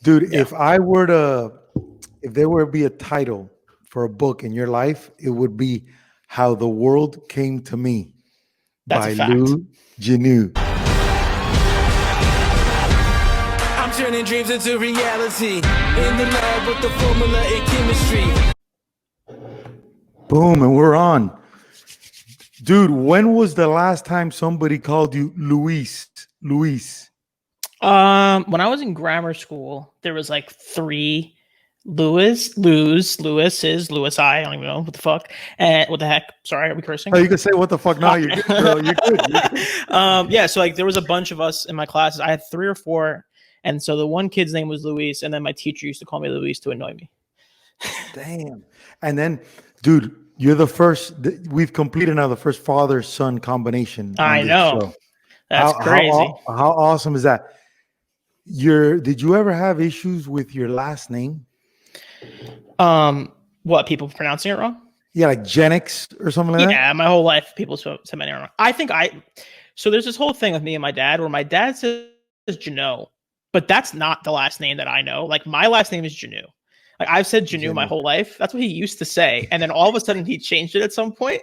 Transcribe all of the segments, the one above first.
Dude, Yeah. if there were to be a title for a book in your life, it would be How the World Came to Me That's a by fact. LOU GENEUX. I'm turning dreams into reality. In the lab with the formula and chemistry. Boom, and we're on. Dude, when was the last time somebody called you Luis? Luis. When I was in grammar school, there was like three Louis, I don't even know what the fuck. And what the heck? Sorry, are we cursing? Oh, you can say what the fuck now. You're good, bro. You're good. You're good. Yeah, so like there was a bunch of us in my classes. I had 3 or 4, and so the one kid's name was Luis, and then my teacher used to call me Luis to annoy me. Damn. And then, dude, you're the first. We've completed now the first father-son combination. I know. That's crazy. How awesome is that? Did you ever have issues with your last name? What, people pronouncing it wrong? Yeah, like Genix or something like that? Yeah, my whole life people said my name wrong. So there's this whole thing with me and my dad where my dad says Geneux, but that's not the last name that I know. Like my last name is Geneux. Like I've said Geneux my whole life. That's what he used to say. And then all of a sudden he changed it at some point.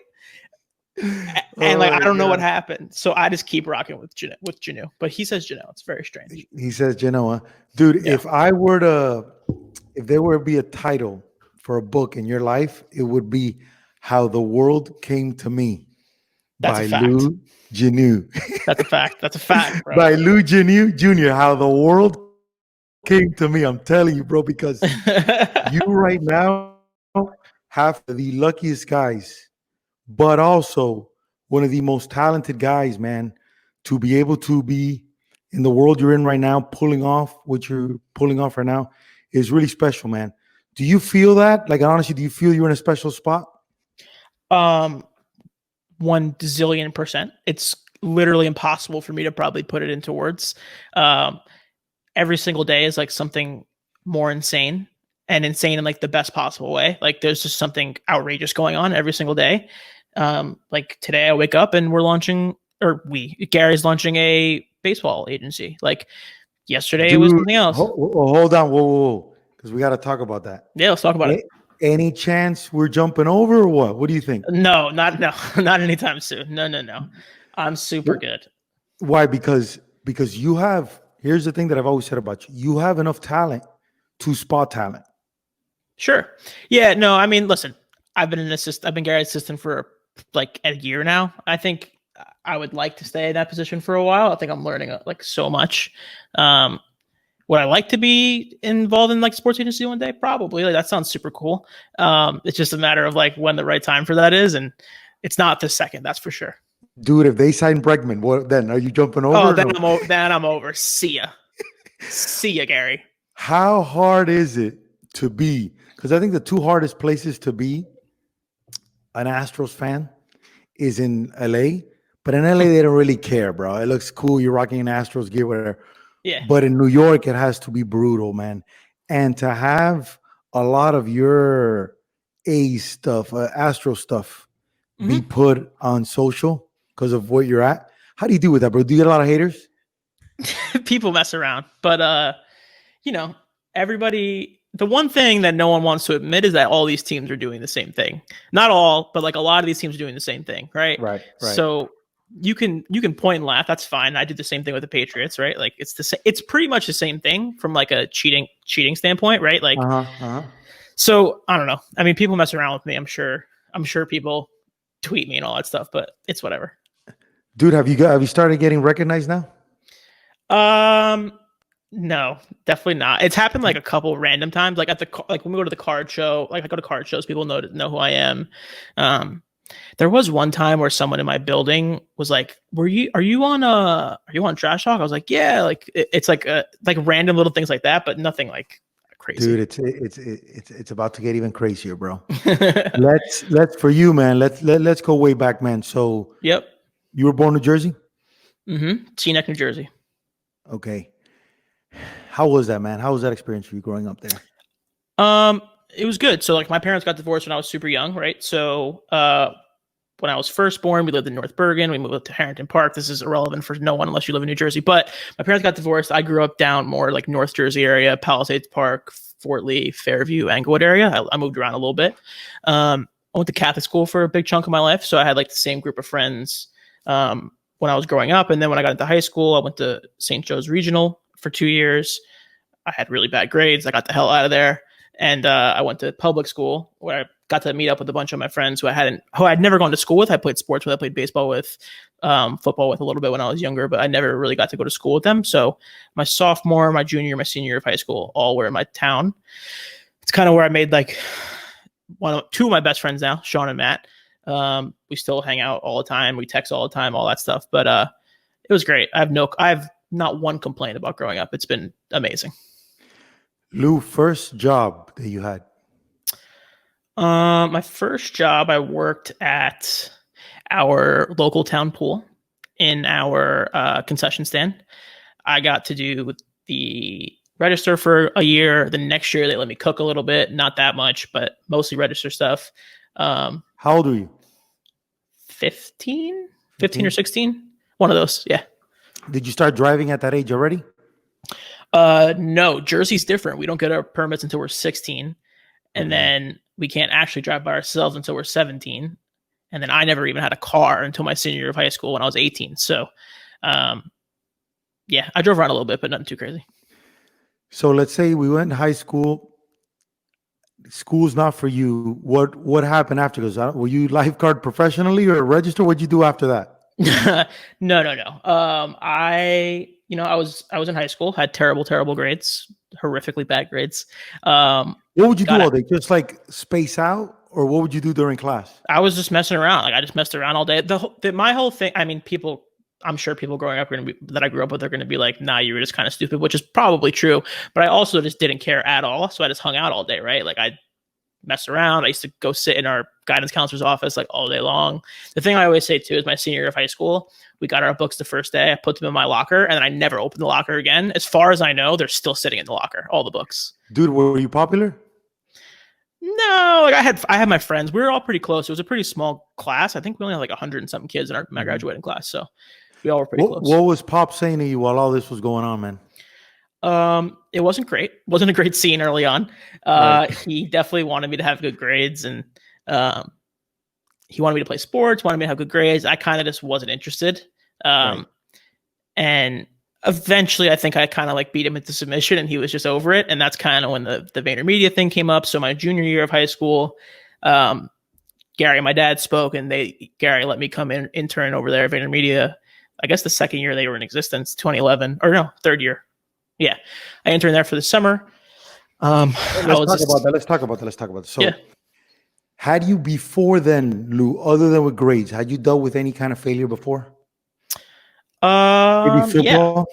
And like I don't know what happened. So I just keep rocking with Geneux. But he says Geneux. It's very strange. He says Geneux. Dude, Yeah. if there were to be a title for a book in your life, it would be How the World Came to Me That's by a fact. LOU GENEUX. That's a fact. That's a fact, bro. By LOU GENEUX Jr. How the World Came to Me. I'm telling you, bro, because you right now have the luckiest guys, but also one of the most talented guys, man, to be able to be in the world you're in right now, pulling off what you're pulling off right now is really special, man. Do you feel that? Like, honestly, do you feel you're in a special spot? 1 zillion%. It's literally impossible for me to probably put it into words. Every single day is like something more insane, and insane in like the best possible way. Like there's just something outrageous going on every single day. Like today I wake up and Gary's launching a baseball agency. Like yesterday it was something else. Hold on. Whoa. Because we got to talk about that. Yeah, let's talk about it. Any chance we're jumping over or what? What do you think? No, not anytime soon. No. I'm super good. Why? Because you have, here's the thing that I've always said about you. You have enough talent to spot talent. Sure. Yeah, no, I mean, listen, I've been Gary's assistant for like a year now. I think I would like to stay in that position for a while. I think I'm learning like so much. Would I like to be involved in like sports agency one day? Probably. Like that sounds super cool. It's just a matter of like when the right time for that is, and it's not this second. That's for sure. Dude, if they sign Bregman, what then? Are you jumping over? Oh, then I'm over. See ya, Gary. How hard is it to be? Because I think the 2 hardest places to be an Astros fan is in LA. But in LA, they don't really care, bro. It looks cool. You're rocking an Astros gear, whatever. Yeah. But in New York, it has to be brutal, man. And to have a lot of your A's stuff, Astro stuff, be put on social because of what you're at. How do you do with that, bro? Do you get a lot of haters? People mess around, but everybody. The one thing that no one wants to admit is that all these teams are doing the same thing. Not all, but like a lot of these teams are doing the same thing, right? Right. So you can point and laugh. That's fine. I did the same thing with the Patriots, right? Like it's pretty much the same thing from like a cheating standpoint, right? Like, So I don't know. I mean, people mess around with me. I'm sure people tweet me and all that stuff, but it's whatever. Dude, have you started getting recognized now? No, definitely not. It's happened like a couple random times, like when we go to the card show. Like I go to card shows, people know who I am. There was one time where someone in my building was like, are you on Trash Talk? I was like, yeah, like it's like random little things like that, but nothing like crazy. Dude, it's about to get even crazier, bro. let's for you, man. Let's go way back, man. So yep. You were born in New Jersey? Teaneck, New Jersey. Okay. How was that, man? How was that experience for you growing up there? It was good. So like my parents got divorced when I was super young, right? So when I was first born, we lived in North Bergen. We moved to Harrington Park. This is irrelevant for no one unless you live in New Jersey. But my parents got divorced. I grew up down more like North Jersey area, Palisades Park, Fort Lee, Fairview, Englewood area. I moved around a little bit. I went to Catholic school for a big chunk of my life. So I had like the same group of friends when I was growing up. And then when I got into high school, I went to St. Joe's Regional for 2 years. I had really bad grades. I got the hell out of there. And I went to public school where I got to meet up with a bunch of my friends who I'd never gone to school with. I played sports with, I played baseball with, football with a little bit when I was younger, but I never really got to go to school with them. So my sophomore, my junior, my senior year of high school, all were in my town. It's kind of where I made like two of my best friends now, Sean and Matt. We still hang out all the time. We text all the time, all that stuff. But it was great. I have not one complaint about growing up. It's been amazing. Lou, first job that you had? My first job, I worked at our local town pool in our concession stand. I got to do the register for a year. The next year, they let me cook a little bit, not that much, but mostly register stuff. How old were you? 15 or 16. One of those. Yeah. Did you start driving at that age already? No, Jersey's different. We don't get our permits until we're 16. And then we can't actually drive by ourselves until we're 17. And then I never even had a car until my senior year of high school when I was 18. So, yeah, I drove around a little bit, but nothing too crazy. So let's say we went to high school. School's not for you. What happened after this? Were you lifeguard professionally or register? What'd you do after that? No. I was in high school, had terrible grades, horrifically bad grades. What would you do all day? Just like space out, or what would you do during class? I was just messing around. Like I just messed around all day. My whole thing. I mean, I'm sure people growing up that I grew up with are going to be like, "Nah, you were just kind of stupid," which is probably true. But I also just didn't care at all, so I just hung out all day. Right? Like I messed around. I used to go sit in our guidance counselor's office like all day long. The thing I always say too is my senior year of high school, we got our books the first day. I put them in my locker, and then I never opened the locker again. As far as I know, they're still sitting in the locker, all the books. Dude, were you popular? No, like I had my friends. We were all pretty close. It was a pretty small class. I think we only had like 100 and something kids in my graduating class. So we all were pretty close. What was Pop saying to you while all this was going on, man? It wasn't great. Wasn't a great scene early on. Right. He definitely wanted me to have good grades, and he wanted me to play sports, wanted me to have good grades. I kind of just wasn't interested. Right. And eventually I think I kind of like beat him into submission, and he was just over it. And that's kind of when the VaynerMedia thing came up. So my junior year of high school, Gary, my dad spoke, and Gary let me come in intern over there at VaynerMedia. I guess the second year they were in existence, 2011, or no, third year. Yeah, I interned there for the summer. Let's talk about that. So, yeah. Had you before then, Lou, other than with grades, had you dealt with any kind of failure before? Maybe football?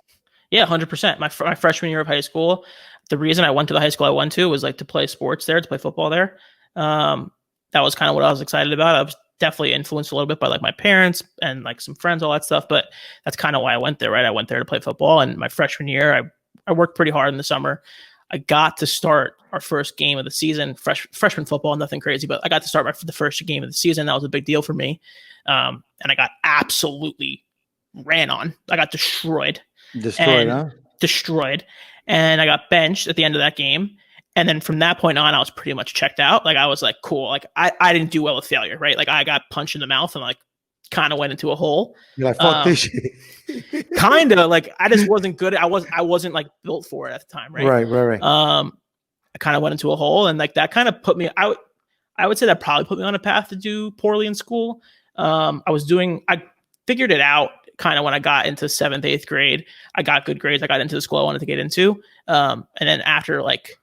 Yeah, 100%. My freshman year of high school, the reason I went to the high school I went to was like to play sports there, to play football there. That was kind of what I was excited about. I was definitely influenced a little bit by like my parents and like some friends, all that stuff. But that's kind of why I went there, right? I went there to play football. And my freshman year, I worked pretty hard in the summer. I got to start our first game of the season, freshman football, nothing crazy, but I got to start the first game of the season. That was a big deal for me. And I got absolutely ran on. I got destroyed. Destroyed. And I got benched at the end of that game. And then from that point on, I was pretty much checked out. Like I was like, cool. Like I didn't do well with failure, right? Like I got punched in the mouth and like kind of went into a hole. You're like, fuck this shit. Kind of like I just wasn't good. I wasn't like built for it at the time, right? Right. I kind of went into a hole, and like that kind of put me. I would say that probably put me on a path to do poorly in school. I figured it out kind of when I got into 7th, 8th grade. I got good grades. I got into the school I wanted to get into. And then after like,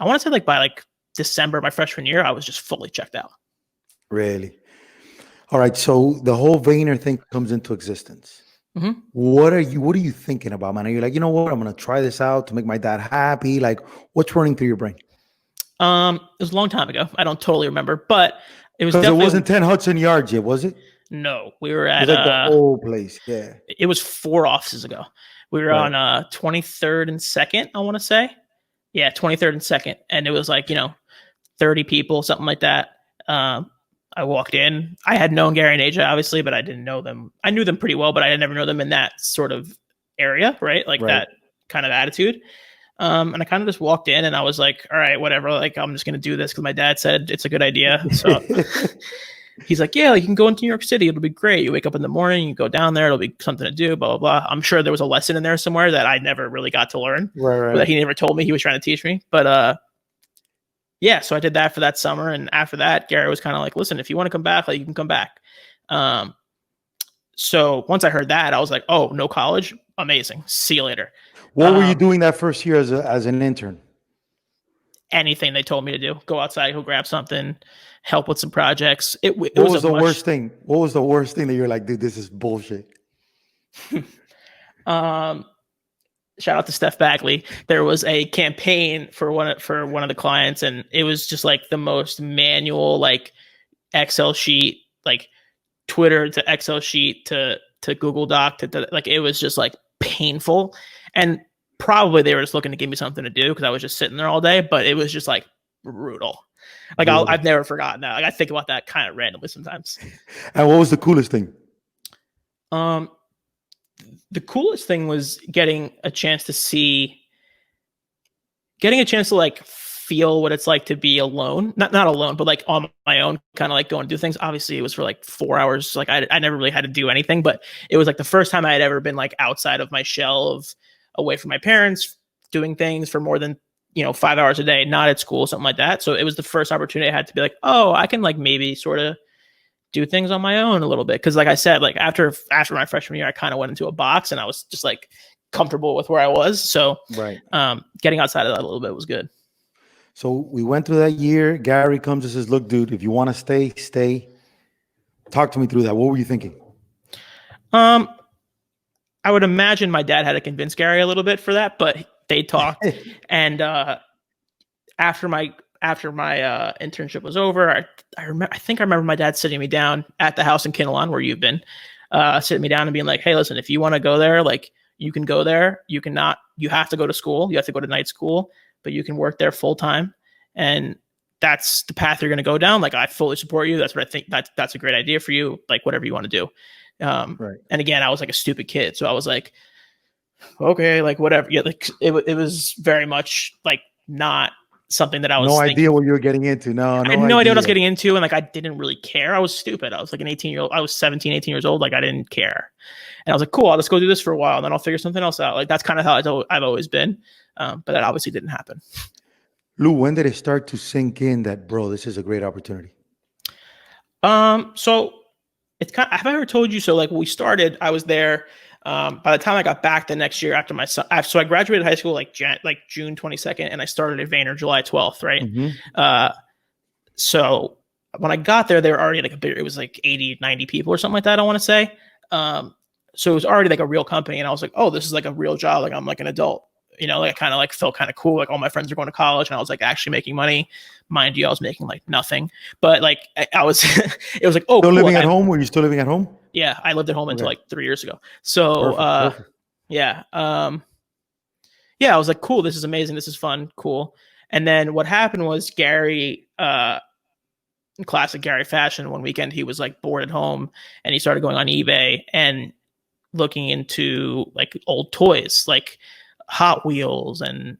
I want to say like by like December, my freshman year, I was just fully checked out. Really? All right. So the whole Vayner thing comes into existence. Mm-hmm. What are you thinking about, man? Are you like, you know what? I'm going to try this out to make my dad happy. Like what's running through your brain? It was a long time ago. I don't totally remember, but it was definitely. It wasn't 10 Hudson Yards yet, was it? No, we were at like the whole place. Yeah. It was 4 offices ago. We were on 23rd and 2nd, I want to say. Yeah, 23rd and 2nd. And it was like, 30 people, something like that. I walked in. I had known Gary and AJ, obviously, but I didn't know them. I knew them pretty well, but I had never known them in that sort of area, right? Like that kind of attitude. And I kind of just walked in and I was like, all right, whatever. Like, I'm just going to do this because my dad said it's a good idea. So he's like, yeah, like, you can go into New York City. It'll be great. You wake up in the morning, you go down there. It'll be something to do, blah, blah, blah. I'm sure there was a lesson in there somewhere that I never really got to learn. Right. That he never told me he was trying to teach me. But yeah, so I did that for that summer. And after that, Gary was kind of like, listen, if you want to come back, like, you can come back. So once I heard that, I was like, oh, no college? Amazing. See you later. What were you doing that first year as an intern? Anything they told me to do. Go outside, go grab something, help with some projects. What was the worst thing? What was the worst thing that you're like, dude, this is bullshit? Shout out to Steph Bagley. There was a campaign for one of the clients, and it was just like the most manual, like Excel sheet, like Twitter to Excel sheet to Google Doc to like, it was just like painful. And probably they were just looking to give me something to do because I was just sitting there all day, but it was just like brutal. Like I've never forgotten that. Like I think about that kind of randomly sometimes. And what was the coolest thing? The coolest thing was getting a chance to like feel what it's like to be alone. Not alone, but like on my own, kind of like going to do things. Obviously it was for like 4 hours. Like I never really had to do anything, but it was like the first time I had ever been like outside of my shell of away from my parents, doing things for more than 5 hours a day, not at school, something like that. So it was the first opportunity I had to be like, oh, I can like maybe sort of do things on my own a little bit. Cause like I said, like after my freshman year, I kind of went into a box and I was just like comfortable with where I was. So getting outside of that a little bit was good. So we went through that year. Gary comes and says, look, dude, if you want to stay, stay. Talk to me through that. What were you thinking? I would imagine my dad had to convince Gary a little bit for that, but they talked. And after my internship was over, I think I remember my dad sitting me down at the house in Kinnelon where you've been, sitting me down and being like, hey, listen, if you want to go there, like you can go there. You cannot. You have to go to school. You have to go to night school, but you can work there full time. And that's the path you're going to go down. Like I fully support you. That's what I think. That's a great idea for you. Like whatever you want to do. And again, I was like a stupid kid. So I was like, okay, like whatever. Yeah. Like it was very much like not something that I was idea what you were getting into. I had no idea what I was getting into. And like, I didn't really care. I was stupid. I was like an 18-year-old. I was 17, 18 years old. Like I didn't care. And I was like, cool, I'll just go do this for a while and then I'll figure something else out. Like that's kind of how I've always been. But that obviously didn't happen. Lou, when did it start to sink in that, bro, this is a great opportunity? So it's kind of, have I ever told you? So like when we started, I was there. By the time I got back the next year after so I graduated high school like June 22nd, and I started at Vayner July 12th, right? Mm-hmm. So when I got there, they were already like it was like 80, 90 people or something like that, I want to say. So it was already like a real company, and I was like, oh, this is like a real job. Like I'm like an adult, like I kind of like felt kind of cool. Like all my friends are going to college and I was like actually making money. Mind you, I was making like nothing, but like I was, it was like, oh, still cool. Living at home? Were you still living at home? Yeah. I lived at home until like 3 years ago. So, perfect. Yeah. Yeah. I was like, cool. This is amazing. This is fun. Cool. And then what happened was Gary, classic Gary fashion, one weekend, he was like bored at home and he started going on eBay and looking into like old toys, like Hot Wheels and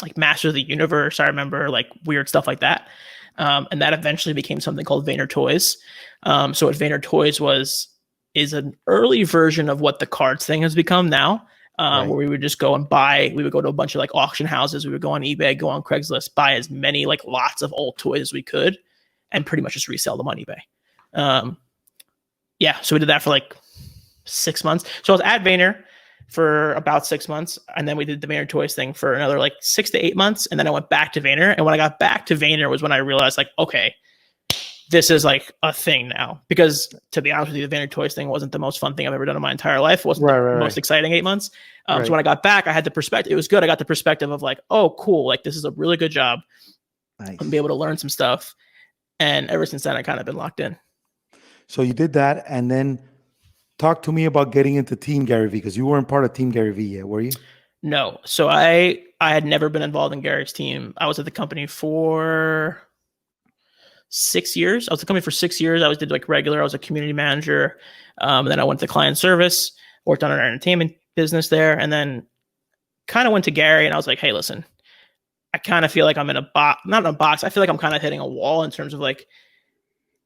like Masters of the Universe. I remember like weird stuff like that. And that eventually became something called Vayner Toys. So what Vayner Toys is an early version of what the cards thing has become now, where we would just go and buy. We would go to a bunch of like auction houses. We would go on eBay, go on Craigslist, buy as many like lots of old toys as we could, and pretty much just resell them on eBay. Yeah, so we did that for like 6 months. So I was at Vayner for about 6 months, and then we did the Vayner Toys thing for another like 6 to 8 months, and then I went back to Vayner. And when I got back to Vayner was when I realized like, okay, this is like a thing now. Because to be honest with you, the Vayner Toys thing wasn't the most fun thing I've ever done in my entire life. It wasn't the most exciting 8 months. So when I got back, I had the perspective. It was good. I got the perspective of like, oh, cool. Like this is a really good job. Nice. And be able to learn some stuff. And ever since then, I kind of been locked in. So you did that, and then talk to me about getting into Team Gary Vee, because you weren't part of Team Gary Vee yet, were you? No. So I had never been involved in Gary's team. I was at the company for 6 years. I was at the company for 6 years. I did like regular. I was a community manager. Then I went to client service, worked on an entertainment business there, and then kind of went to Gary and I was like, hey, listen, I kind of feel like I'm in a box, not in a box. I feel like I'm kind of hitting a wall in terms of like,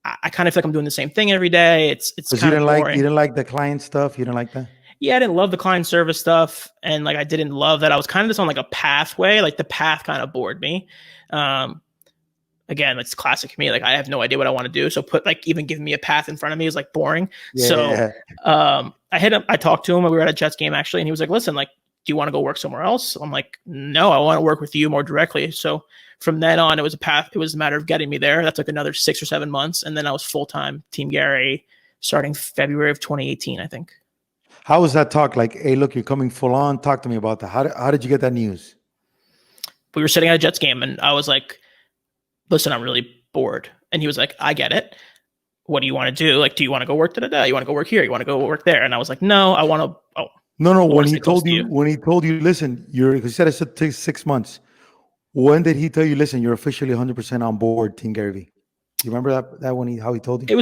I kind of feel like I'm doing the same thing every day. It's kind of boring. You didn't like the client stuff. You didn't like that. Yeah, I didn't love the client service stuff, and like I didn't love that I was kind of just on like a pathway. Like the path kind of bored me. Again, it's classic me. Like I have no idea what I want to do. So even giving me a path in front of me is like boring. Yeah. So I hit him. I talked to him. We were at a Jets game actually, and he was like, "Listen, like, do you want to go work somewhere else?" I'm like, "No, I want to work with you more directly." So from then on, it was a path. It was a matter of getting me there. That took another 6 or 7 months, and then I was full time Team Gary starting February of 2018, I think. How was that talk? Like, hey, look, you're coming full on. Talk to me about that. How did you get that news? We were sitting at a Jets game, and I was like, listen, I'm really bored. And he was like, I get it. What do you want to do? Like, do you want to go work today? You want to go work here? You want to go work there? And I was like, no, I want to. Oh, no. When he told you, listen, because he said it took 6 months. When did he tell you, listen, you're officially 100% on board, Team Gary Vee? You remember that how he told you? It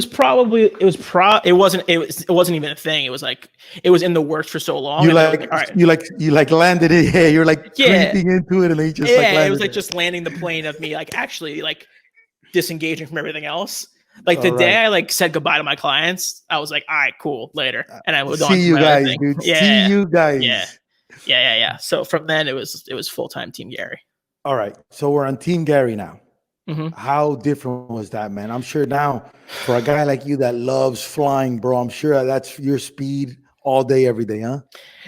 wasn't even a thing. It was like, it was in the works for so long. You landed it. Yeah, you're like creeping into it, and then you just it was like just landing the plane of me like actually like disengaging from everything else. Like the day I like said goodbye to my clients, I was like, all right, cool, later. And I moved on. See you guys, dude. Yeah. See you guys. Yeah. So from then it was full-time Team Gary. All right. So we're on Team Gary now. Mm-hmm. How different was that, man? I'm sure now for a guy like you that loves flying, bro, I'm sure that's your speed all day, every day, huh?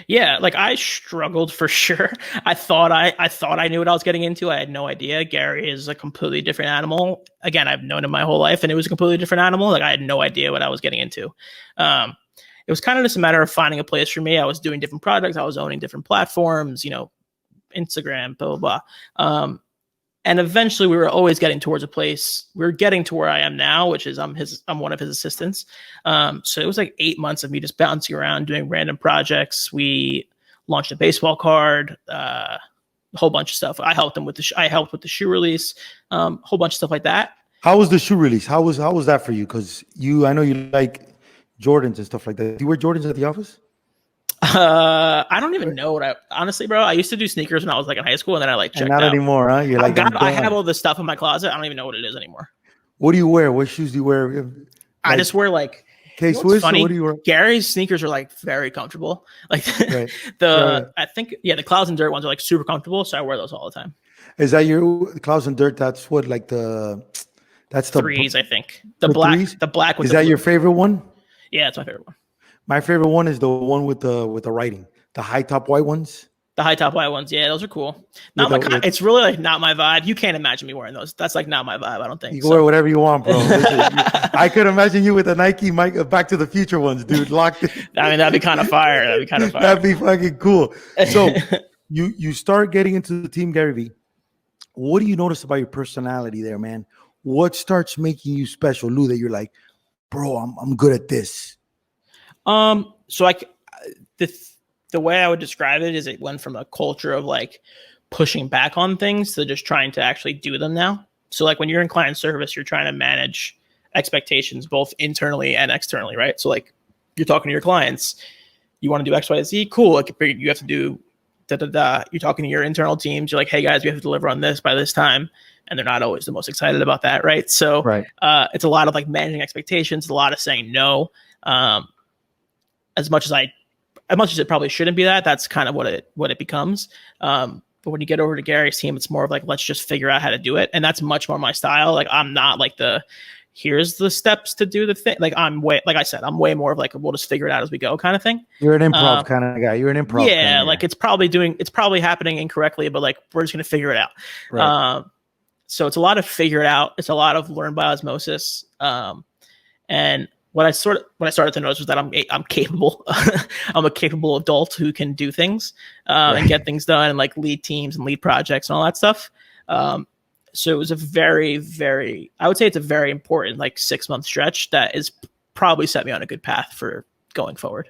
Yeah, like I struggled for sure. I thought I knew what I was getting into. I had no idea. Gary is a completely different animal. Again, I've known him my whole life, and it was a completely different animal. Like I had no idea what I was getting into. It was kind of just a matter of finding a place for me. I was doing different projects. I was owning different platforms, Instagram, blah, blah, blah. And eventually we were always getting towards a place. We were getting to where I am now, which is I'm one of his assistants. So it was like 8 months of me just bouncing around doing random projects. We launched a baseball card, a whole bunch of stuff. I helped with the shoe release, a whole bunch of stuff like that. How was the shoe release? How was that for you? Because I know you like Jordans and stuff like that. Do you wear Jordans at the office? I don't even know honestly, bro. I used to do sneakers when I was like in high school, and then I checked not out. Anymore, huh? You're like, I have all this stuff in my closet. I don't even know what it is anymore. What do you wear? What shoes do you wear? I just wear like K-Swiss. Funny? What do you wear? Gary's sneakers are like very comfortable. Like right. I think the Clouds and Dirt ones are like super comfortable, so I wear those all the time. Is that your Clouds and Dirt? That's what that's the threes, I think. The black with is that your favorite one? Yeah, it's my favorite one. My favorite one is the one with the writing, the high top white ones. The high top white ones, yeah, those are cool. It's really like not my vibe. You can't imagine me wearing those. That's like not my vibe. I don't think. You can wear whatever you want, bro. I could imagine you with the Nike Back to the Future ones, dude. Locked in. I mean, that'd be kind of fire. That'd be fucking cool. So you start getting into the Team Gary Vee. What do you notice about your personality there, man? What starts making you special, Lou? That you're like, bro, I'm good at this. So the way I would describe it is it went from a culture of like pushing back on things to just trying to actually do them now. So like when you're in client service, you're trying to manage expectations both internally and externally, right? So like you're talking to your clients, you want to do X, Y, Z, cool. Like you have to do You're talking to your internal teams. You're like, hey guys, we have to deliver on this by this time. And they're not always the most excited about that, right? So it's a lot of like managing expectations, a lot of saying no. As much as it probably shouldn't be that's kind of what it becomes. But when you get over to Gary's team, it's more of like, let's just figure out how to do it. And that's much more my style. Like I'm not like here's the steps to do the thing. Like I'm way more of like, we'll just figure it out as we go kind of thing. You're an improv kind of guy. You're an improv. Yeah. Kind of like guy. it's probably happening incorrectly, but like, we're just going to figure it out. Right. So it's a lot of figure it out. It's a lot of learn by osmosis. And what I started to notice was that I'm capable. I'm a capable adult who can do things and get things done and like lead teams and lead projects and all that stuff. So it was a very, very, I would say it's a very important like 6 month stretch that is probably set me on a good path for going forward.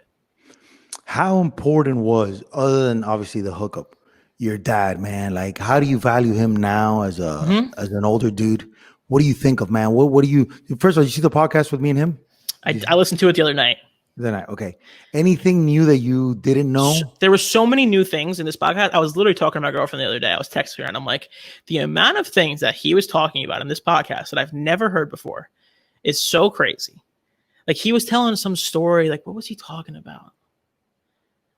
How important was, other than obviously the hookup, your dad, man? Like, how do you value him now as an older dude? What do you think of, man? What do you first of all, you see the podcast with me and him? I listened to it the other night. Okay. Anything new that you didn't know? There were so many new things in this podcast. I was literally talking to my girlfriend the other day. I was texting her and I'm like, the amount of things that he was talking about in this podcast that I've never heard before is so crazy. Like he was telling some story. Like, what was he talking about?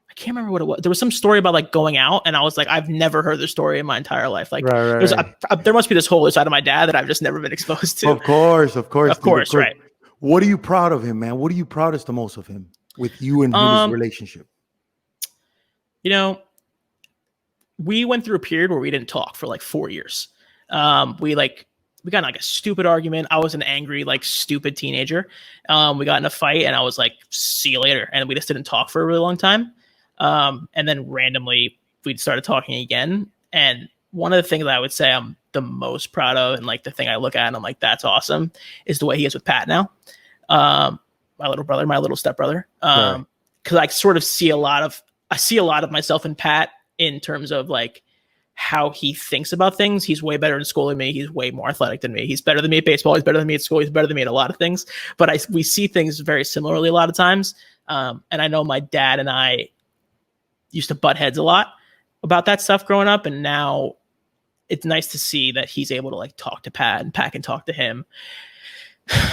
I can't remember what it was. There was some story about like going out, and I was like, I've never heard this story in my entire life. Like, there must be this whole other side of my dad that I've just never been exposed to. Of course, dude. Right. What are you proud of him, man? What are you proudest the most of him with you and his relationship? You know, we went through a period where we didn't talk for like 4 years. We got in like a stupid argument. I was an angry, like stupid teenager. We got in a fight and I was like, see you later. And we just didn't talk for a really long time. And then randomly we started talking again. And one of the things that I would say I'm the most proud of, and like the thing I look at and I'm like, that's awesome, is the way he is with Pat now. My little brother, my little stepbrother. Cause I sort of see a lot of myself in Pat in terms of like how he thinks about things. He's way better in school than me. He's way more athletic than me. He's better than me at baseball. He's better than me at school. He's better than me at a lot of things, but we see things very similarly a lot of times. And I know my dad and I used to butt heads a lot about that stuff growing up. And now it's nice to see that he's able to like talk to Pat and Pat can talk to him.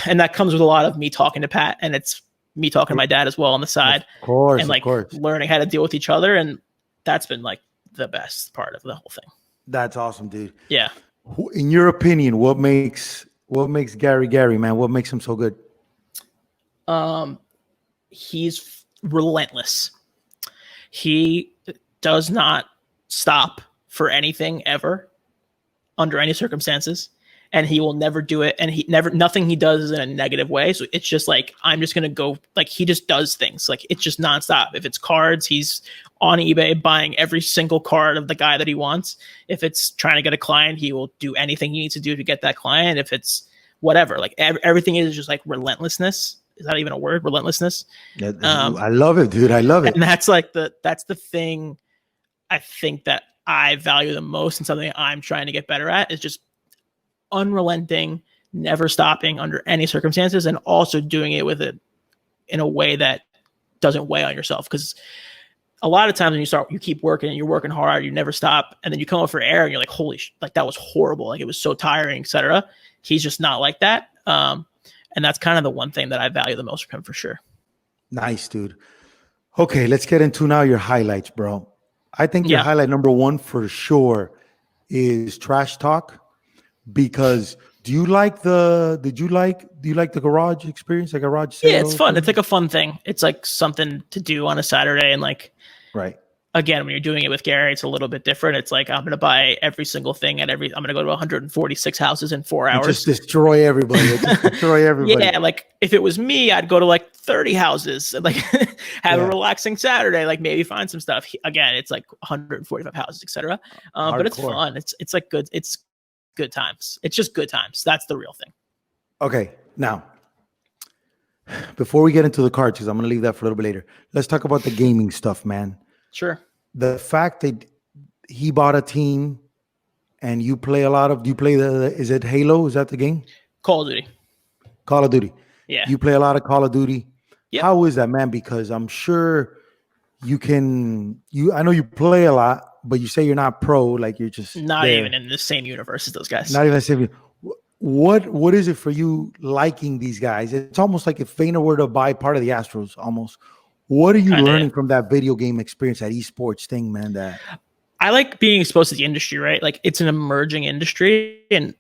And that comes with a lot of me talking to Pat, and it's me talking to my dad as well on the side. Of course, and like learning how to deal with each other. And that's been like the best part of the whole thing. That's awesome, dude. Yeah. In your opinion, what makes Gary, man? What makes him so good? He's relentless. He does not stop for anything ever under any circumstances, and he will never do it. And nothing he does is in a negative way. So it's just like, I'm just going to go, like, he just does things. Like, it's just nonstop. If it's cards, he's on eBay buying every single card of the guy that he wants. If it's trying to get a client, he will do anything he needs to do to get that client. If it's whatever, like everything is just like relentlessness. Is that even a word? Relentlessness. I love it, dude. I love it. And that's like that's the thing I think that I value the most, and something I'm trying to get better at is just unrelenting, never stopping under any circumstances, and also doing it with it in a way that doesn't weigh on yourself. Because a lot of times when you keep working and you're working hard, you never stop, and then you come up for air and you're like, holy like that was horrible, like it was so tiring, etc. He's just not like that. And that's kind of the one thing that I value the most from him, for sure. Nice, dude. Okay, let's get into now your highlights, bro. I think your highlight number one for sure is trash talk, because do you like the garage experience, the garage sale? Yeah, it's fun. It's like a fun thing. It's like something to do on a Saturday, and like, right. Again, when you're doing it with Gary, it's a little bit different. It's like, I'm going to buy every single thing I'm going to go to 146 houses in 4 hours. Just destroy everybody. Yeah, like if it was me, I'd go to like 30 houses and like have a relaxing Saturday, like maybe find some stuff. Again, it's like 145 houses, etc. But it's fun. It's like good. It's good times. It's just good times. That's the real thing. Okay, now, before we get into the cards, because I'm going to leave that for a little bit later, let's talk about the gaming stuff, man. Sure. The fact that he bought a team and you play is it Halo? Is that the game? Call of Duty. Call of Duty. Yeah. You play a lot of Call of Duty. Yep. How is that, man? Because I'm sure I know you play a lot, but you say you're not pro, like you're just not there. even in the same universe as those guys. Not even the same. What is it for you liking these guys? It's almost like if Vayner were to buy part of the Astros, almost. What are you learning from that video game experience, that esports thing, man? That I like being exposed to the industry, right? Like, it's an emerging industry, and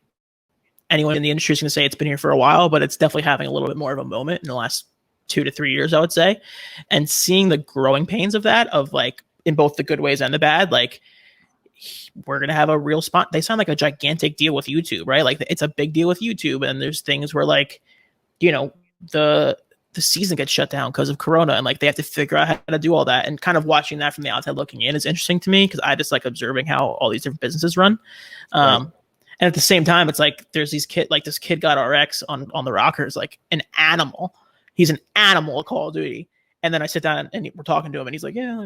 anyone in the industry is going to say it's been here for a while, but it's definitely having a little bit more of a moment in the last 2 to 3 years, I would say. And seeing the growing pains of that, of like in both the good ways and the bad, like we're going to have a real spot. They sound like a gigantic deal with YouTube, right? Like it's a big deal with YouTube. And there's things where like, the season gets shut down because of Corona, and like they have to figure out how to do all that. And kind of watching that from the outside looking in is interesting to me, because I just like observing how all these different businesses run. Right. And at the same time, it's like there's this kid got RX on the Rockers, like an animal. He's an animal at Call of Duty. And then I sit down and we're talking to him, and he's like, yeah,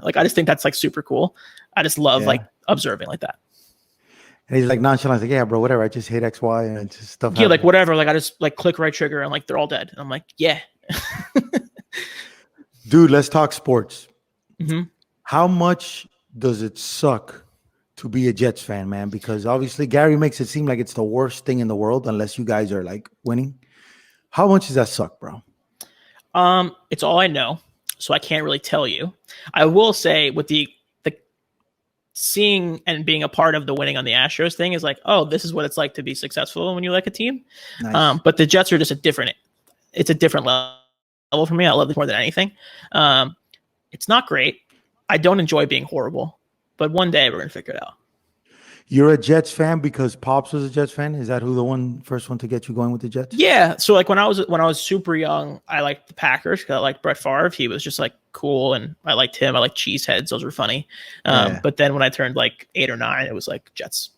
like I just think that's like super cool. I just love like observing like that. And he's like nonchalant, like, yeah, bro, whatever. I just hate X, Y, and just stuff. Yeah, like happens. whatever. Like I just like click right trigger and like they're all dead. And I'm like, yeah. Dude, let's talk sports. hmm How much does it suck to be a Jets fan, man? Because obviously Gary makes it seem like it's the worst thing in the world unless you guys are like winning. How much does that suck, bro? It's all I know, so I can't really tell you. I will say with the seeing and being a part of the winning on the Astros thing is like, oh, this is what it's like to be successful when you like a team. Nice. But the Jets are just it's a different level for me. I love this more than anything. It's not great. I don't enjoy being horrible, but one day we're gonna figure it out. You're a Jets fan because Pops was a Jets fan? Is that who the first one to get you going with the Jets? Yeah. So like when I was super young, I liked the Packers because I liked Brett Favre. He was just like cool, and I liked him. I liked Cheeseheads; those were funny. Yeah. But then when I turned like 8 or 9, it was like Jets.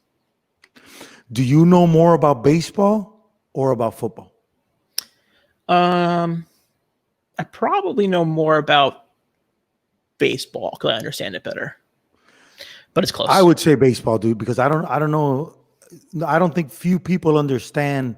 Do you know more about baseball or about football? I probably know more about baseball because I understand it better. But it's close. I would say baseball, dude, because I don't know. I don't think few people understand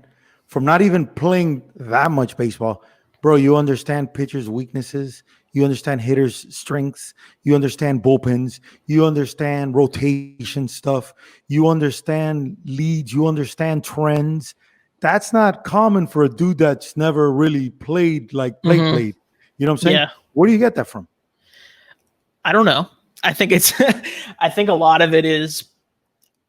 from not even playing that much baseball. Bro, you understand pitchers' weaknesses. You understand hitters' strengths. You understand bullpens. You understand rotation stuff. You understand leads. You understand trends. That's not common for a dude that's never really played. You know what I'm saying? Yeah. Where do you get that from? I don't know. I think I think a lot of it is,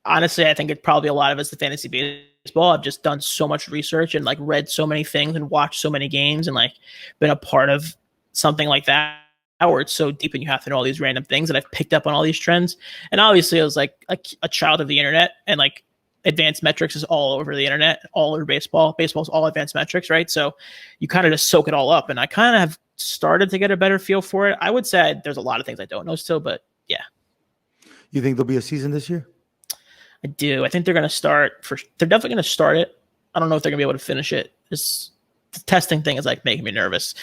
honestly, I think it probably a lot of it's the fantasy baseball. I've just done so much research and like read so many things and watched so many games and like been a part of something like that where it's so deep and you have to know all these random things that I've picked up on all these trends. And obviously I was like a child of the internet, and like advanced metrics is all over the internet, all over baseball. Baseball's all advanced metrics, right? So you kind of just soak it all up. And I kind of have started to get a better feel for it. I would say there's a lot of things I don't know still, but yeah. You think there'll be a season this year? I do. I think they're going to start they're definitely going to start it. I don't know if they're going to be able to finish it. The testing thing is like making me nervous.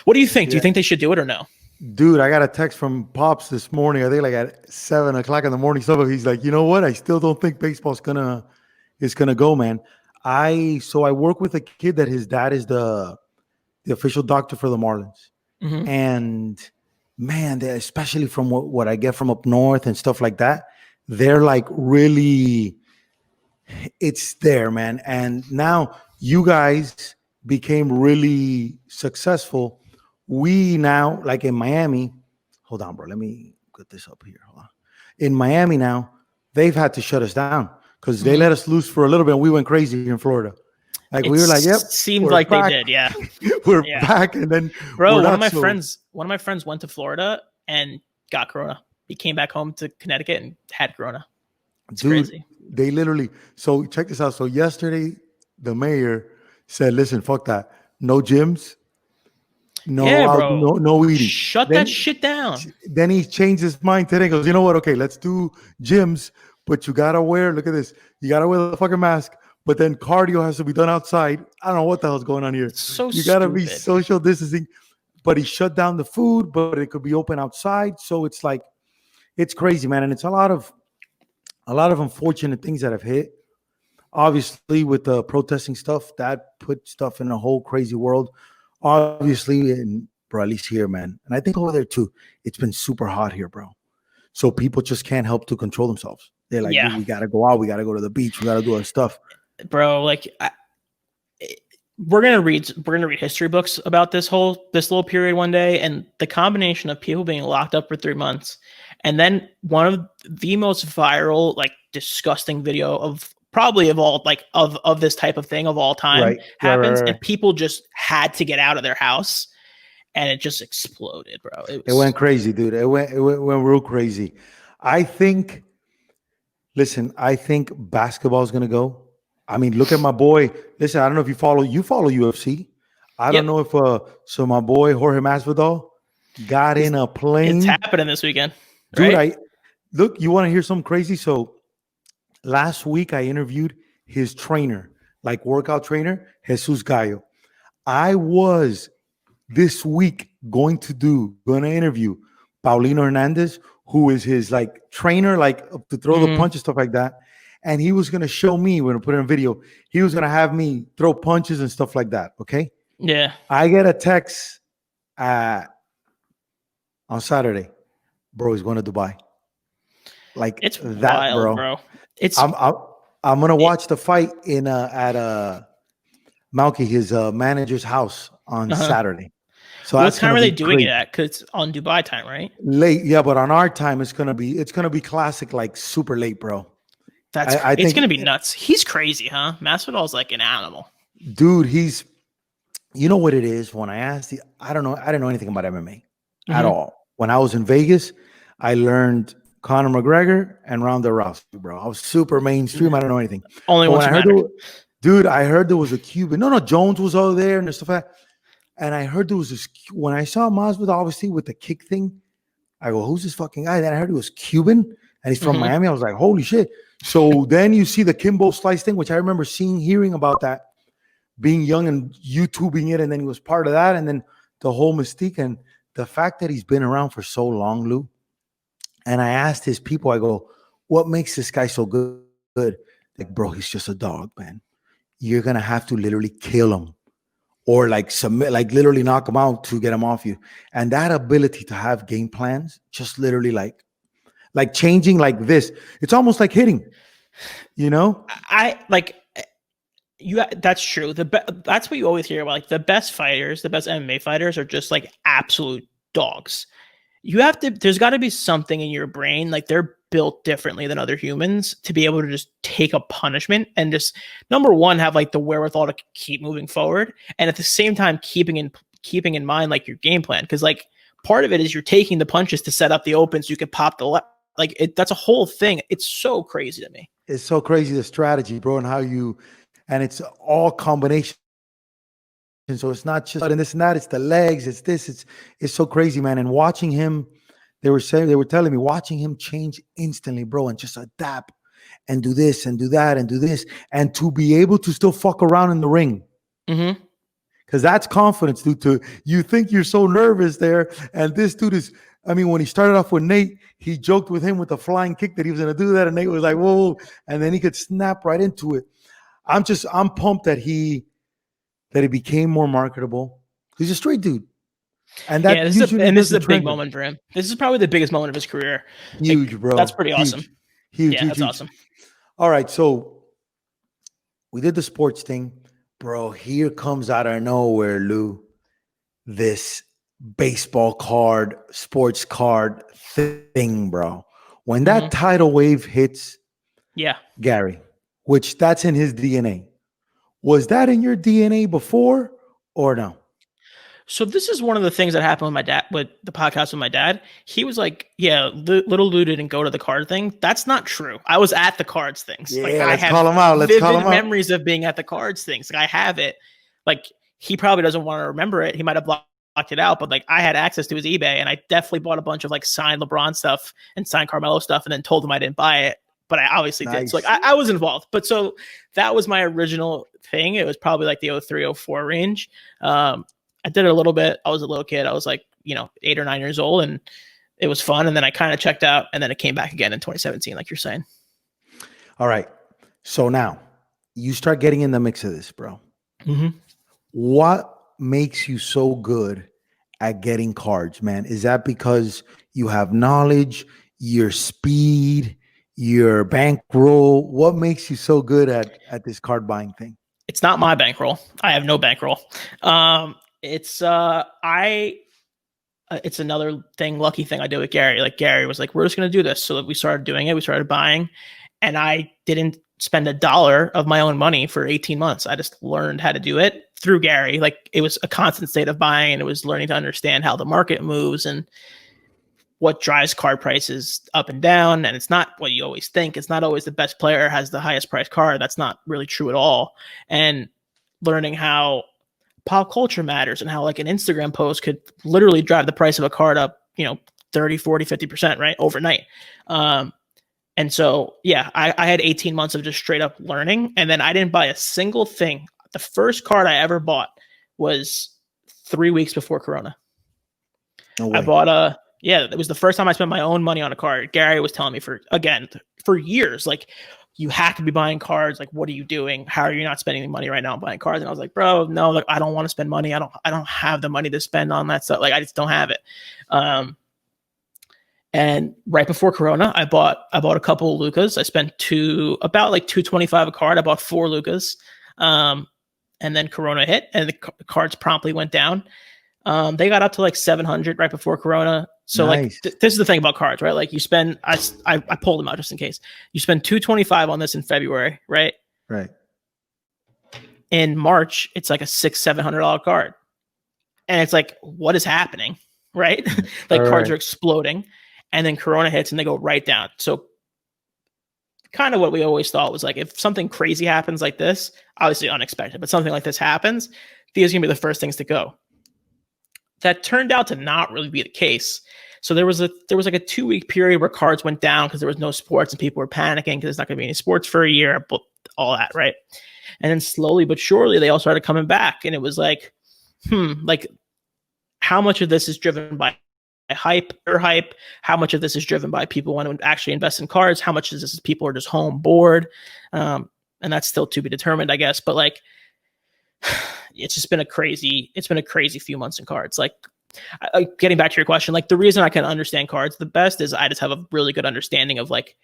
What do you think? Do you think they should do it or no? Dude, I got a text from Pops this morning. I think like at 7 o'clock in the morning. He's like, you know what? I still don't think baseball's gonna go, man. I work with a kid that his dad is the official doctor for the Marlins. Mm-hmm. And man, especially from what I get from up north and stuff like that, they're like really, it's there, man. And now you guys became really successful. We now, like in Miami, hold on, bro. Let me get this up here. Hold on. In Miami now, they've had to shut us down because they let us loose for a little bit and we went crazy in Florida. Like we were like, yep. Seemed like back. They did, yeah. We're back, and then bro, one of my friends went to Florida and got corona. He came back home to Connecticut and had corona. It's crazy. They literally. So check this out. So yesterday, the mayor said, "Listen, fuck that. No gyms. No eating. Shut that shit down." Then he changed his mind today. He goes, you know what? Okay, let's do gyms, but you gotta wear. Look at this. You gotta wear the fucking mask. But then cardio has to be done outside. I don't know what the hell's going on here. So you gotta be social distancing. But he shut down the food, but it could be open outside. So it's like, it's crazy, man. And it's a lot of unfortunate things that have hit. Obviously, with the protesting stuff, that put stuff in a whole crazy world. Obviously, and bro, at least here, man. And I think over there too, it's been super hot here, bro. So people just can't help to control themselves. They're like, we gotta go out, we gotta go to the beach, we gotta do our stuff. Bro, like we're gonna read history books about this little period one day, and the combination of people being locked up for 3 months, and then one of the most viral, like disgusting video of all like of this type of thing of all time happens, and people just had to get out of their house, and it just exploded, bro. It went crazy, dude. It went real crazy. I think basketball is gonna go. I mean, look at my boy. Listen, I don't know if you follow UFC. I don't know if so my boy Jorge Masvidal got in a plane. It's happening this weekend. Dude, look, you want to hear something crazy? So last week I interviewed his trainer, like workout trainer, Jesus Gallo. I was this week going to interview Paulino Hernandez, who is his like trainer, like to throw the punch and stuff like that. and he was gonna show me, we're gonna put it in a video. He was gonna have me throw punches and stuff like that. Okay. Yeah. I get a text on Saturday, bro. He's going to Dubai. Like It's that, wild, bro. It's I'm gonna watch the fight in at Malky, his manager's house on Saturday. So what that's time gonna are they be doing crazy. it at? Because it's on Dubai time, right? Late, yeah, but on our time it's gonna be classic, like super late, bro. I It's think, gonna be nuts. He's crazy, huh? Masvidal's like an animal. dude, you know what it is. When I asked I didn't know anything about MMA at all. When I was in Vegas, I learned Conor McGregor and Ronda Rousey, bro. I was super mainstream. I don't know anything. Only But ones when who I heard matter. dude, I heard there was a Cuban. No, Jones was over there and stuff like that. And I heard there was this. When I saw Masvidal, obviously with the kick thing, I go, "Who's this fucking guy?" Then I heard he was Cuban and he's from Miami. I was like, "Holy shit!" So then you see the Kimbo Slice thing, which I remember hearing about that, being young and YouTubing it, and then he was part of that, and then the whole mystique and the fact that he's been around for so long, Lou. And I asked his people, I go, "What makes this guy so good?" Like, bro, he's just a dog, man. You're gonna have to literally kill him or like submit, like literally knock him out to get him off you. And that ability to have game plans, just literally like changing like this. It's almost like hitting, you know? I like you. That's true. That's what you always hear about. Like the best fighters, the best MMA fighters are just like absolute dogs. There's got to be something in your brain, like they're built differently than other humans to be able to just take a punishment and just, number one, have like the wherewithal to keep moving forward. And at the same time, keeping in mind like your game plan. Cause like part of it is you're taking the punches to set up the open so you can pop the left. Like that's a whole thing. It's so crazy to me. It's so crazy, the strategy, bro, and it's all combination. And so it's not just and this and that, it's the legs, it's so crazy, man. And watching him, they were telling me, watching him change instantly, bro, and just adapt and do this and do that and do this, and to be able to still fuck around in the ring. Because that's confidence, dude. You think you're so nervous there, and this dude is. I mean, when he started off with Nate, he joked with him with the flying kick that he was going to do that, and Nate was like, "Whoa!" And then he could snap right into it. I'm pumped that he became more marketable. He's a straight dude. And that this is a big moment for him. This is probably the biggest moment of his career. Huge, like, bro. That's pretty awesome. Huge. That's awesome. All right, so we did the sports thing, bro. Here comes out of nowhere, Lou, this baseball card, sports card thing, bro. When that tidal wave hits, Gary, which that's in his DNA. Was that in your DNA before or no? So this is one of the things that happened with my dad, with the podcast with my dad. He was like, "Yeah, little Lou didn't go to the card thing." That's not true. I was at the cards things. Yeah, like, let's I have call him out. Let's call him out. memories of being at the cards things. Like I have it. Like he probably doesn't want to remember it. He might have blocked it out, but like I had access to his eBay, and I definitely bought a bunch of like signed LeBron stuff and signed Carmelo stuff, and then told him I didn't buy it, but I obviously did. So like I was involved. But so that was my original thing. It was probably like the 03, 04 range. I did it a little bit. I was a little kid. I was like, 8 or 9 years old, and it was fun. And then I kind of checked out, and then it came back again in 2017, like you're saying. All right. So now you start getting in the mix of this, bro. What makes you so good at getting cards, man? Is that because you have knowledge, your speed, your bankroll? What makes you so good at this card buying thing? It's not my bankroll. I have no bankroll. It's another thing, lucky thing I did with Gary. Like Gary was like, "We're just gonna do this." So we started doing it. We started buying, and I didn't spend $1 of my own money for 18 months. I just learned how to do it through Gary. Like it was a constant state of buying, and it was learning to understand how the market moves and what drives card prices up and down. And it's not what you always think. It's not always the best player has the highest price card. That's not really true at all. And learning how pop culture matters and how like an Instagram post could literally drive the price of a card up, 30, 40, 50%, right? Overnight. And so, yeah, I had 18 months of just straight up learning. And then I didn't buy a single thing. The first card I ever bought was 3 weeks before Corona. No way. I bought it was the first time I spent my own money on a card. Gary was telling me for years, like you have to be buying cards. Like, what are you doing? How are you not spending money right now on buying cards? And I was like, bro, no, like, I don't want to spend money. I don't have the money to spend on that stuff. Like, I just don't have it. And right before Corona, I bought a couple of Lucas. I spent about like $225 a card. I bought 4 Lucas. And then Corona hit, and the cards promptly went down. They got up to like 700 right before Corona. So Nice. like this is the thing about cards, right? Like you spend, I pulled them out just in case. You spend $225 on this in February, right? Right. In March, it's like a $600-700 card, and it's like, what is happening, right? Like All cards right. are exploding, and then Corona hits and they go right down. So kind of what we always thought was like, if something crazy happens like this, obviously unexpected, but something like this happens, these are gonna be the first things to go. That turned out to not really be the case. So there was like a 2-week period where cards went down because there was no sports and people were panicking because there's not going to be any sports for a year, but all that, right? And then slowly but surely they all started coming back, and it was like, like how much of this is driven by hype or hype? How much of this is driven by people want to actually invest in cards? How much of this is people are just home bored? And that's still to be determined, I guess. But like, it's just been a crazy few months in cards. Like, getting back to your question, like the reason I can understand cards the best is I just have a really good understanding of like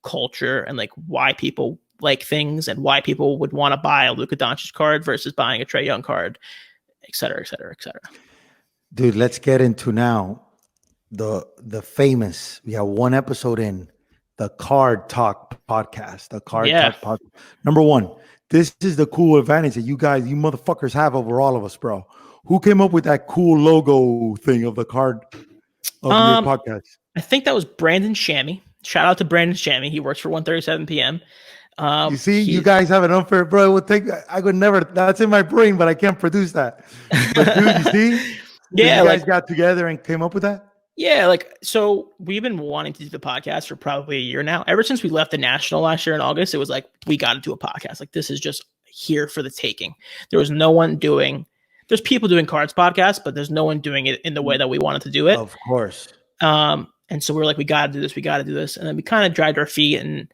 culture and like why people like things and why people would want to buy a Luka Doncic card versus buying a Trae Young card, et cetera, et cetera, et cetera. Dude, let's get into now the famous. We have one episode in the Card Talk podcast. The Card Talk podcast. Number one, this is the cool advantage that you motherfuckers have over all of us, bro. Who came up with that cool logo thing of the card of your podcast? I think that was Brandon Shammy. Shout out to Brandon Shammy. He works for 1:37 p.m. You see, you guys have an unfair, bro. I could never. That's in my brain, but I can't produce that. But dude, you see, you guys got together and came up with that. Yeah, like, so we've been wanting to do the podcast for probably a year now. Ever since we left the National last year in August, it was like, we got to do a podcast. Like, this is just here for the taking. There's people doing cards podcasts, but there's no one doing it in the way that we wanted to do it. Of course. And so we were like, we got to do this. And then we kind of dragged our feet, and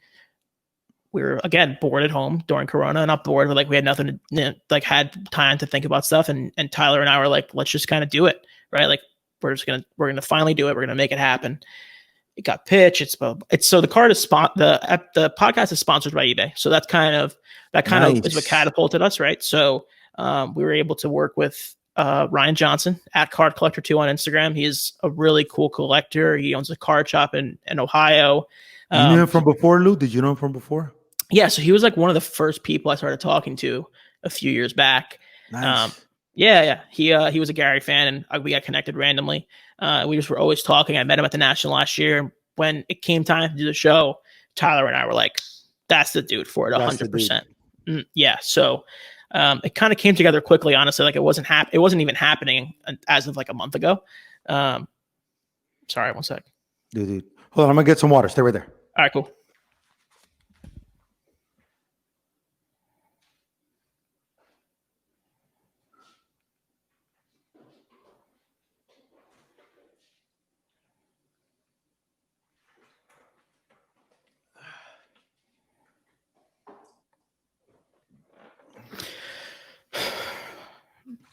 we were, again, bored at home during Corona. Not bored, but like we had nothing to, like, had time to think about stuff. And Tyler and I were like, let's just kind of do it. Right. Like, we're going to finally do it. We're going to make it happen. It got pitched. So the card is the podcast is sponsored by eBay. So that kind of is what catapulted us. Right. So we were able to work with Ryan Johnson at Card Collector 2 on Instagram. He is a really cool collector. He owns a card shop in Ohio. You knew him from before, Lou? Did you know him from before? Yeah. So he was like one of the first people I started talking to a few years back. Nice. Yeah. He was a Gary fan, and we got connected randomly. We just were always talking. I met him at the National last year. When it came time to do the show, Tyler and I were like, that's the dude for it, 100%. Yeah. So it kind of came together quickly, honestly. Like, it wasn't even happening as of like a month ago. Sorry, one sec. Dude. Hold on, I'm going to get some water. Stay right there. All right, cool.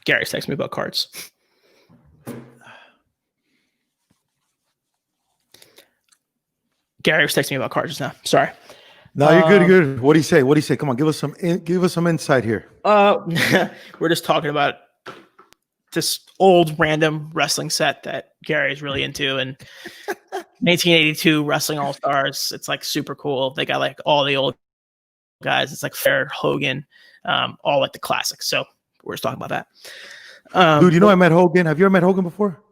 Gary's texting me about cards. Gary was texting me about cards just now. Sorry. No, you're good. You're good. What do you say? Come on, give us some insight here. We're just talking about this old random wrestling set that Gary is really into, and 1982 Wrestling All Stars. It's like super cool. They got like all the old guys. It's like Flair, Hogan, all like the classics. So we're just talking about that. Dude, you know I met Hogan. Have you ever met Hogan before?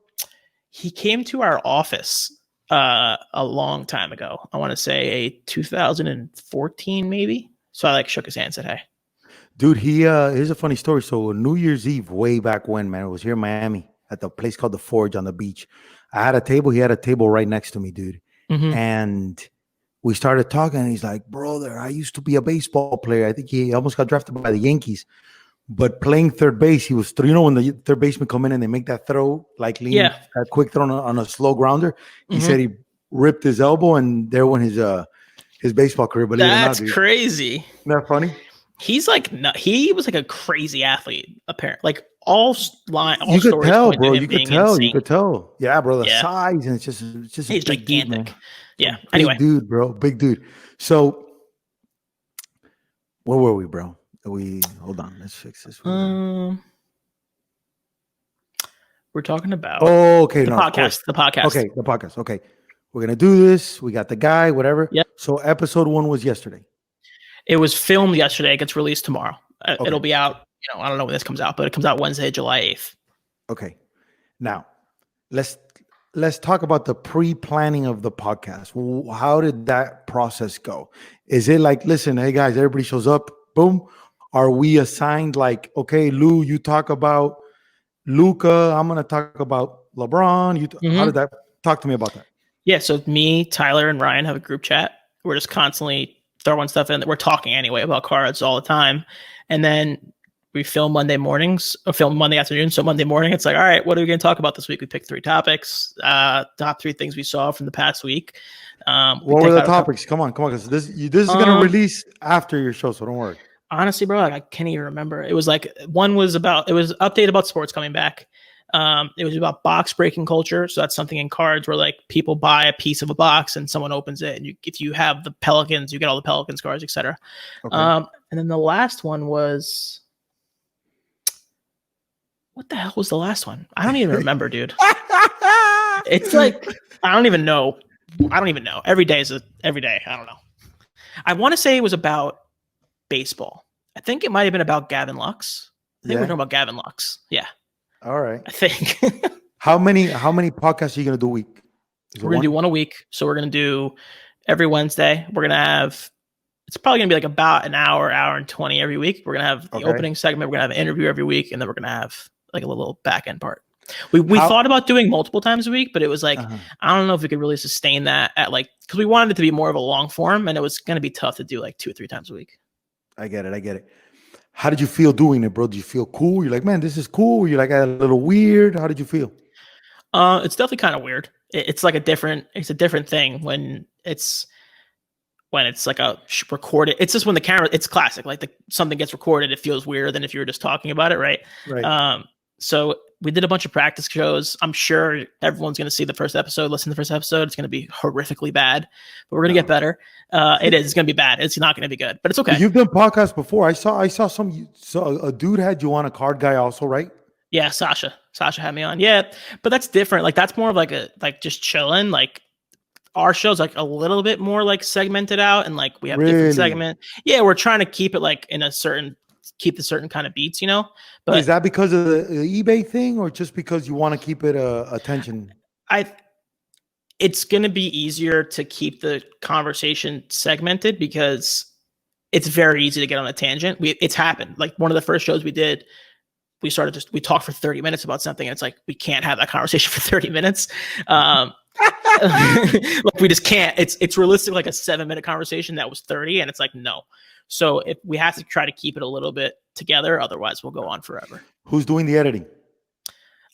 He came to our office a long time ago. I want to say 2014 maybe. So I like shook his hand and said, hey. Dude, here's a funny story. So New Year's Eve, way back when, man, it was here in Miami at the place called The Forge on the beach. I had a table. He had a table right next to me, dude. Mm-hmm. And we started talking, and he's like, brother, I used to be a baseball player. I think he almost got drafted by the Yankees. But playing third base, he was, when the third baseman come in and they make that throw, like that quick throw on a slow grounder, he said he ripped his elbow, and there went his his baseball career. Believe it or not, That's dude. crazy. Isn't that funny? He's like, he was like a crazy athlete, apparently. Like all You could stories tell, point to bro. him You could being tell. You insane. could tell. Yeah, bro. The Yeah. size and it's just a He's big dude, gigantic. man. Yeah. Big Anyway, dude, bro. Big dude. So, where were we, bro? Hold on. Let's fix this. we're talking about Oh, okay. the No, of course. podcast. The podcast. Okay, the podcast. Okay. We're gonna do this. We got the guy, whatever. Yep. So episode 1 was yesterday. It was filmed yesterday. It gets released tomorrow. Okay. It'll be out. I don't know when this comes out, but it comes out Wednesday, July 8th. Okay. Now, let's talk about the pre-planning of the podcast. How did that process go? Is it like, listen, hey guys, everybody shows up, boom? Are we assigned like, okay, Lou, you talk about Luca, I'm gonna talk about LeBron. How did that? Talk to me about that. Yeah, so me, Tyler, and Ryan have a group chat. We're just constantly throwing stuff in. We're talking anyway about cards all the time. And then we film Monday mornings, or film Monday afternoon. So Monday morning, it's like, all right, what are we going to talk about this week? We picked 3 topics, top 3 things we saw from the past week. What were the topics? Come on, because this is going to release after your show, so don't worry. Honestly, bro, like, I can't even remember. It was like it was update about sports coming back. It was about box breaking culture. So that's something in cards where like people buy a piece of a box and someone opens it, and if you have the Pelicans, you get all the Pelicans cards, etc. Okay. And then the last one was, what the hell was the last one? I don't even remember, dude. It's like I don't even know. Every day. I don't know. I want to say it was about baseball. I think it might have been about Gavin Lux. I think we're talking about Gavin Lux. Yeah. All right. I think. How many podcasts are you gonna do a week? We're gonna do one a week. So we're gonna do every Wednesday. We're gonna have. It's probably gonna be like about an hour and 20 every week. We're gonna have the opening segment. We're gonna have an interview every week, and then we're gonna have like a little back end part. We thought about doing multiple times a week, but it was like I don't know if we could really sustain that at like, because we wanted it to be more of a long form, and it was gonna be tough to do like 2 or 3 times a week. I get it. How did you feel doing it, bro? Did you feel cool? You're like, man, this is cool. You're like a little weird. How did you feel? It's definitely kind of weird. It's a different thing when it's like a recorded. It's just when the camera, it's classic. Like something gets recorded, it feels weirder than if you were just talking about it. Right. So we did a bunch of practice shows. I'm sure everyone's going to see the first episode, listen to the first episode. It's going to be horrifically bad, but we're going to get better. It's going to be bad. It's not going to be good, but it's okay. You've done podcasts before. I saw a dude had you on, a card guy also, right? Yeah. Sasha had me on. Yeah. But that's different. Like that's more of like just chilling. Like our show's like a little bit more like segmented out, and like we have different segments. Yeah. We're trying to keep it like keep the certain kind of beats, but is that because of the eBay thing, or just because you want to keep it attention? It's going to be easier to keep the conversation segmented because it's very easy to get on a tangent. It's happened. Like one of the first shows we did, we talked for 30 minutes about something, and it's like, we can't have that conversation for 30 minutes. Like we just can't. It's realistic, like a 7-minute conversation that was 30, and it's like, no. So if we have to try to keep it a little bit together, otherwise we'll go on forever. Who's doing the editing?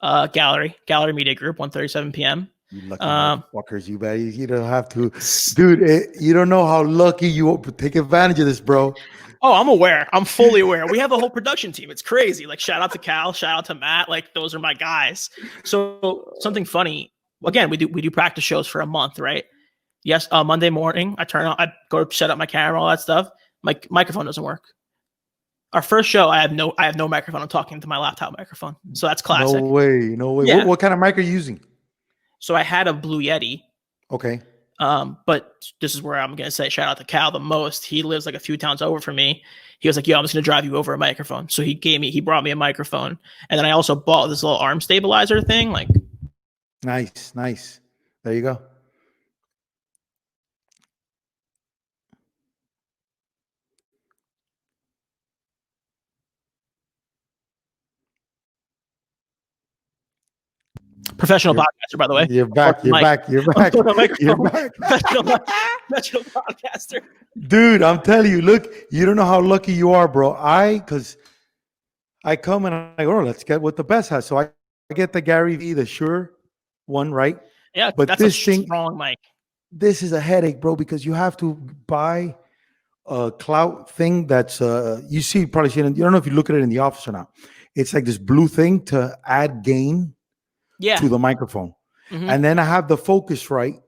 Gallery Media Group, 1:37 p.m. You lucky fuckers, you bet. You don't have to, dude. You don't know how lucky you are. Take advantage of this, bro. Oh, I'm aware. I'm fully aware. We have a whole production team. It's crazy. Like shout out to Cal, shout out to Matt. Like those are my guys. So something funny. Again, we do practice shows for a month, right? Yes. Monday morning, I go set up my camera, all that stuff. My microphone doesn't work. Our first show, I have no microphone. I'm talking to my laptop microphone. So that's classic. No way. Yeah. What kind of mic are you using? So I had a Blue Yeti. Okay. But this is where I'm going to say shout out to Cal the most. He lives like a few towns over from me. He was like, yo, I'm just going to drive you over a microphone. So he brought me a microphone. And then I also bought this little arm stabilizer thing. Like, nice. There you go. professional podcaster, by the way. You're back. Professional podcaster. Dude, I'm telling you, look, you don't know how lucky you are, bro. Because I come and I go, let's get what the best has. So I get the Gary Vee, the Shure one, right? Yeah, but that's this a strong mic. this is a headache, bro, because you have to buy a clout thing that's you see probably seen it. You don't know if you look at it in the office or not. It's like this blue thing to add gain Yeah. to the microphone. Mhm. And then I have the Focusrite,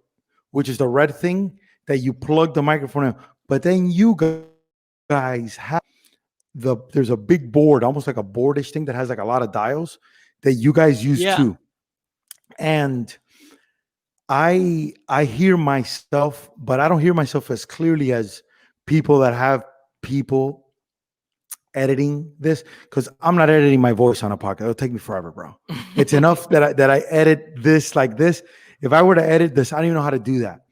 which is the red thing that you plug the microphone in. But then you guys have there's a big board, almost like a boardish thing that has like a lot of dials that you guys use Yeah. too. And I hear myself, but I don't hear myself as clearly as people that have people editing this, because I'm not editing my voice on a podcast. It'll take me forever, bro. It's enough that I edit this like this. If I were to edit this, I don't even know how to do that.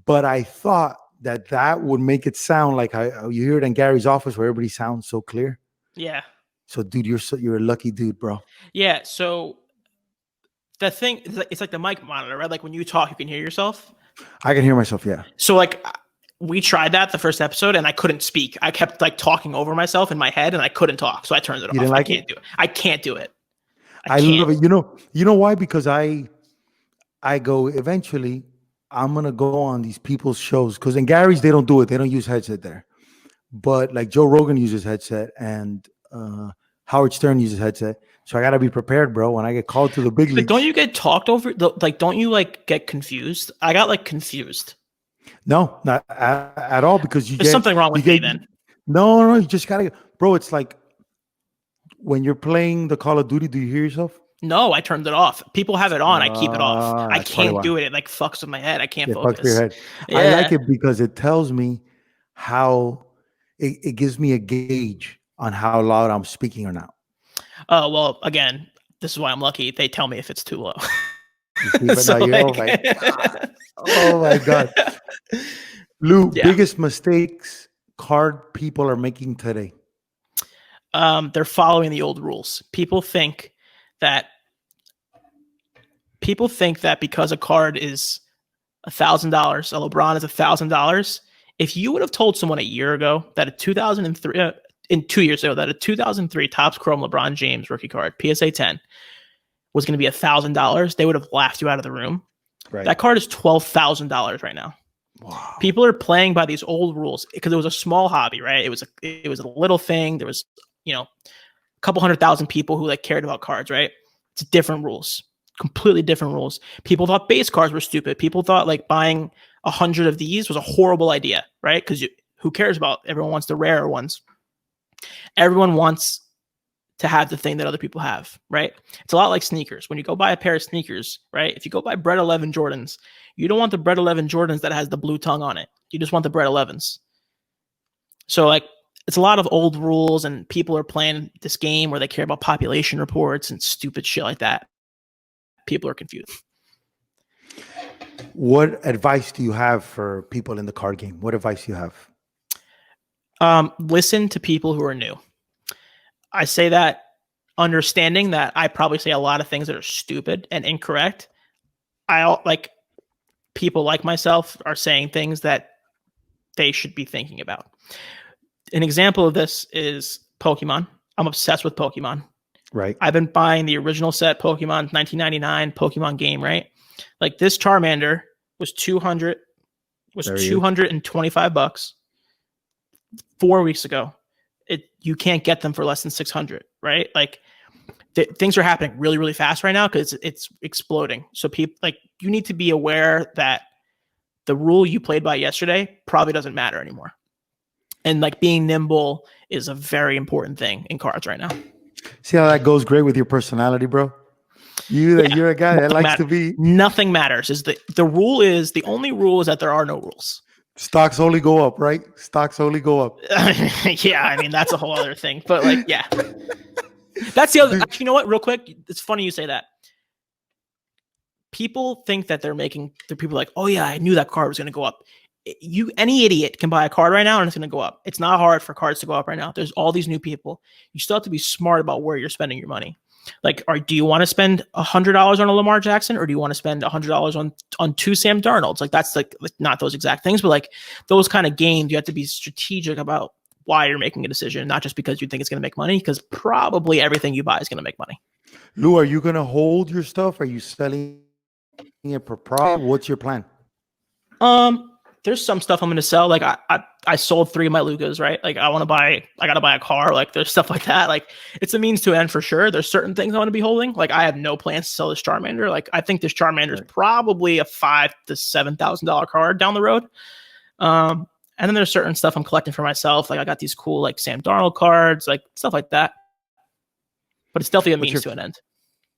But I thought that would make it sound like how you hear it in Gary's office where everybody sounds so clear. Yeah. So, dude, you're a lucky dude, bro. Yeah. So the thing, it's like the mic monitor, right? Like when you talk, you can hear yourself. I can hear myself, yeah. So like we tried that the first episode and I couldn't speak. I kept like talking over myself in my head and I couldn't talk. So I turned it off. Didn't like I can't do it. I can't do it. I love it. You know why? Because I go eventually. I'm gonna go on these people's shows because in Gary's they don't do it. They don't use headset there, but like Joe Rogan uses headset and Howard Stern uses headset. So I gotta be prepared, bro. When I get called to the big leagues, Like, don't you get talked over? Like, don't you like get confused? I got like confused. No, not at all. Because There's something wrong with me then. No, you just gotta, bro. It's like when you're playing the Call of Duty. Do you hear yourself? No, I turned it off. People have it on. I keep it off. I That's probably can't why. do it. It like fucks with my head. I can't It fucks focus. your head. Yeah. I like it because it tells me how it gives me a gauge on how loud I'm speaking or not. Oh, well, again, this is why I'm lucky. They tell me if it's too low. But So, now like- oh my god. Oh my god. Lou, Yeah. biggest mistakes card people are making today. They're following the old rules. People think that because a card is $1,000, a LeBron is $1,000. If you would have told someone a year ago that a 2003, in 2 years ago, that a 2003 Topps Chrome LeBron James rookie card, PSA 10, was going to be $1,000, they would have laughed you out of the room. Right. That card is $12,000 right now. Wow. People are playing by these old rules because it was a small hobby, right? It was a little thing. There was, a couple 100,000 people who like cared about cards, right? It's different rules, completely different rules. People thought base cards were stupid. People thought like buying 100 of these was a horrible idea, right? Because who cares about? Everyone wants the rare ones. Everyone wants to have the thing that other people have, right? It's a lot like sneakers. When you go buy a pair of sneakers, right? If you go buy Bread 11 Jordans, you don't want the Bread 11 Jordans that has the blue tongue on it. You just want the Bread 11s. So like, it's a lot of old rules and people are playing this game where they care about population reports and stupid shit like that. People are confused. What advice do you have for people in the card game? What advice do you have? Listen to people who are new. I say that understanding that I probably say a lot of things that are stupid and incorrect. People like myself are saying things that they should be thinking about. An example of this is Pokemon. I'm obsessed with Pokemon. Right. I've been buying the original set Pokemon 1999 Pokemon game, right? Like this Charmander was $225 4 weeks ago. You can't get them for less than 600, right? Like things are happening really, really fast right now because it's exploding. So people you need to be aware that the rule you played by yesterday probably doesn't matter anymore. And like being nimble is a very important thing in cards right now. See how that goes great with your personality, bro? You're a guy that likes to be. Nothing matters. The only rule is that there are no rules. Stocks only go up, right? Stocks only go up. Yeah, I mean that's a whole other thing. But like, yeah. That's the other actually, you know what? Real quick, it's funny you say that. People think that the people like, oh yeah, I knew that card was gonna go up. Any idiot can buy a card right now and it's going to go up. It's not hard for cards to go up right now. There's all these new people. You still have to be smart about where you're spending your money. Like, do you want to spend $100 on a Lamar Jackson or do you want to spend $100 on two Sam Darnolds? Like that's like not those exact things, but like those kind of games, you have to be strategic about why you're making a decision, not just because you think it's going to make money, because probably everything you buy is going to make money. Lou, are you going to hold your stuff? Are you selling it for profit? What's your plan? There's some stuff I'm gonna sell. Like I sold 3 of my Lugas, right? Like I gotta buy a car. Like there's stuff like that. Like it's a means to an end for sure. There's certain things I want to be holding. Like I have no plans to sell this Charmander. Like I think this Charmander is probably a $5,000 to $7,000 card down the road. And then there's certain stuff I'm collecting for myself. Like I got these cool like Sam Darnold cards, like stuff like that. But it's definitely a means to an end.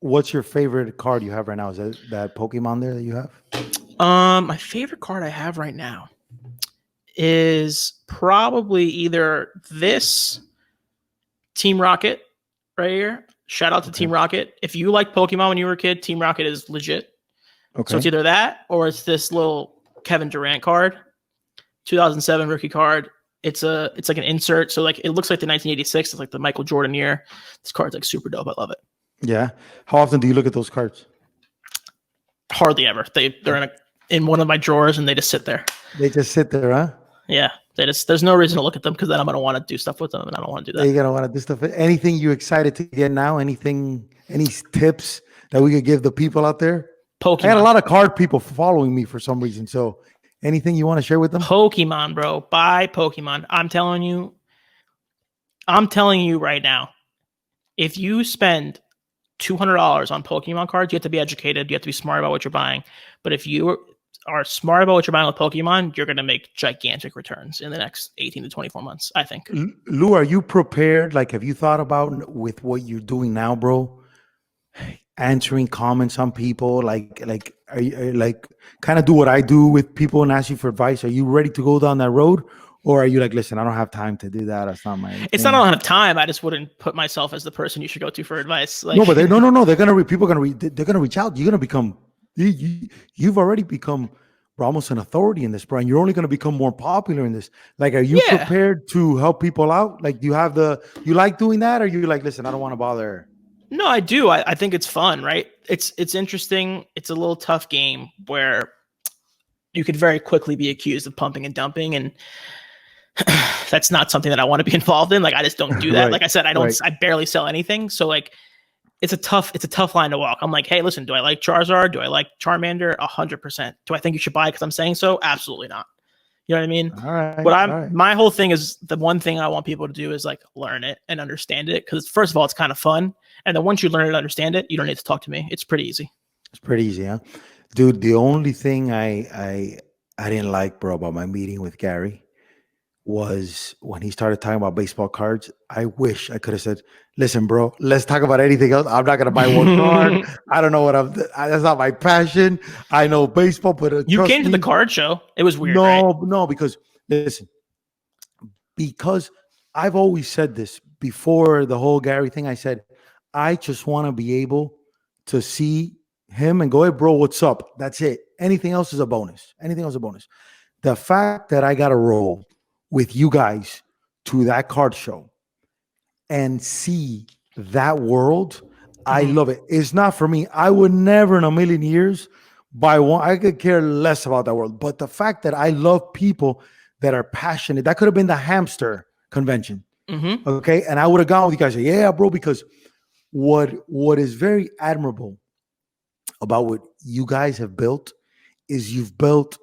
What's your favorite card you have right now? Is that Pokemon there that you have? My favorite card I have right now is probably either this Team Rocket right here. Shout out to Team Rocket. If you liked Pokemon when you were a kid, Team Rocket is legit. Okay. So it's either that or it's this little Kevin Durant card, 2007 rookie card. It's like an insert. So like it looks like the 1986. It's like the Michael Jordan year. This card's like super dope. I love it. Yeah. How often do you look at those cards? Hardly ever. They're in one of my drawers and they just sit there. They just sit there, huh? Yeah. There's no reason to look at them because then I'm gonna want to do stuff with them and I don't want to do that. You're gonna want to do stuff. Anything you excited to get now? Any tips that we could give the people out there? Pokemon. I got a lot of card people following me for some reason. So anything you want to share with them? Pokemon, bro. Buy Pokemon. I'm telling you right now, if you spend $200 on Pokemon cards, you have to be educated. You have to be smart about what you're buying. But if you are smart about what you're buying with Pokemon, you're going to make gigantic returns in the next 18 to 24 months, I think. Lou, are you prepared? Like, have you thought about with what you're doing now, bro? Answering comments on people, like, are you like kind of do what I do with people and ask you for advice? Are you ready to go down that road? Or are you like, listen, I don't have time to do that. That's not my thing. It's not I don't have time. I just wouldn't put myself as the person you should go to for advice. Like, no, but no. They're gonna people are gonna reach out. You're gonna become you've already become almost an authority in this, bro. And you're only gonna become more popular in this. Like, are you prepared to help people out? Like, do you have you like doing that, or you like, listen, I don't want to bother? No, I do. I think it's fun, right? It's interesting. It's a little tough game where you could very quickly be accused of pumping and dumping, and that's not something that I want to be involved in. Like, I just don't do that. Right. Like I said, I barely sell anything. So like, it's a tough line to walk. I'm like, hey, listen, do I like Charizard? Do I like Charmander? 100%. Do I think you should buy it because I'm saying so? Absolutely not. You know what I mean? All right. But my whole thing is the one thing I want people to do is like learn it and understand it. Cause first of all, it's kind of fun. And then once you learn it and understand it, you don't need to talk to me. It's pretty easy. It's pretty easy, huh? Dude, the only thing I didn't like, bro, about my meeting with Gary was when he started talking about baseball cards. I wish I could have said, listen, bro, let's talk about anything else. I'm not going to buy one card. I don't know that's not my passion. I know baseball, but you came to the card show. It was weird. No, because listen, because I've always said this before the whole Gary thing. I said, I just want to be able to see him and go, hey, bro, what's up? That's it. Anything else is a bonus. The fact that I got to roll with you guys to that card show and see that world, I love it. It's not for me. I would never in a million years buy one. I could care less about that world. But the fact that I love people that are passionate, that could have been the hamster convention. Mm-hmm. Okay. And I would have gone with you guys. Yeah, bro, because what is very admirable about what you guys have built is you've built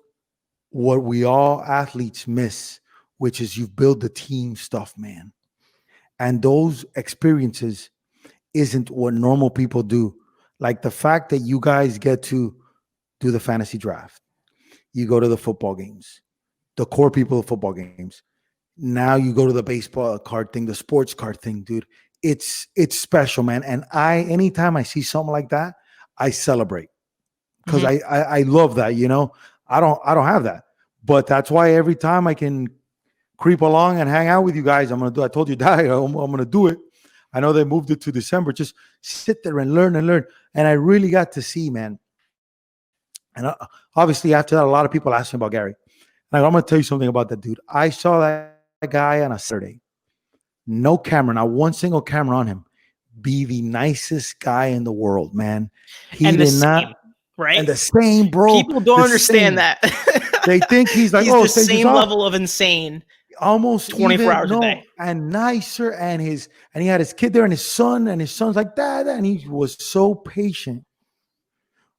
what we all athletes miss, which is you've built the team stuff, man. And those experiences isn't what normal people do. Like the fact that you guys get to do the fantasy draft, you go to the football games, the core people of football games. Now you go to the baseball card thing, the sports card thing, dude. It's special, man. And anytime I see something like that, I celebrate because I love that. You know, I don't have that, but that's why every time I can creep along and hang out with you guys, I'm gonna do. I told you that I'm gonna do it. I know they moved it to December. Just sit there and learn. And I really got to see, man. And obviously after that, a lot of people asked me about Gary. And I'm gonna tell you something about that dude. I saw that guy on a Saturday. No camera, not one single camera on him. Be the nicest guy in the world, man. He and did not, right? And the same, bro. People don't understand that. They think he's like, he's the same level of insane. Almost 24 hours a day. And nicer. And he had his kid there and his son's like that. And he was so patient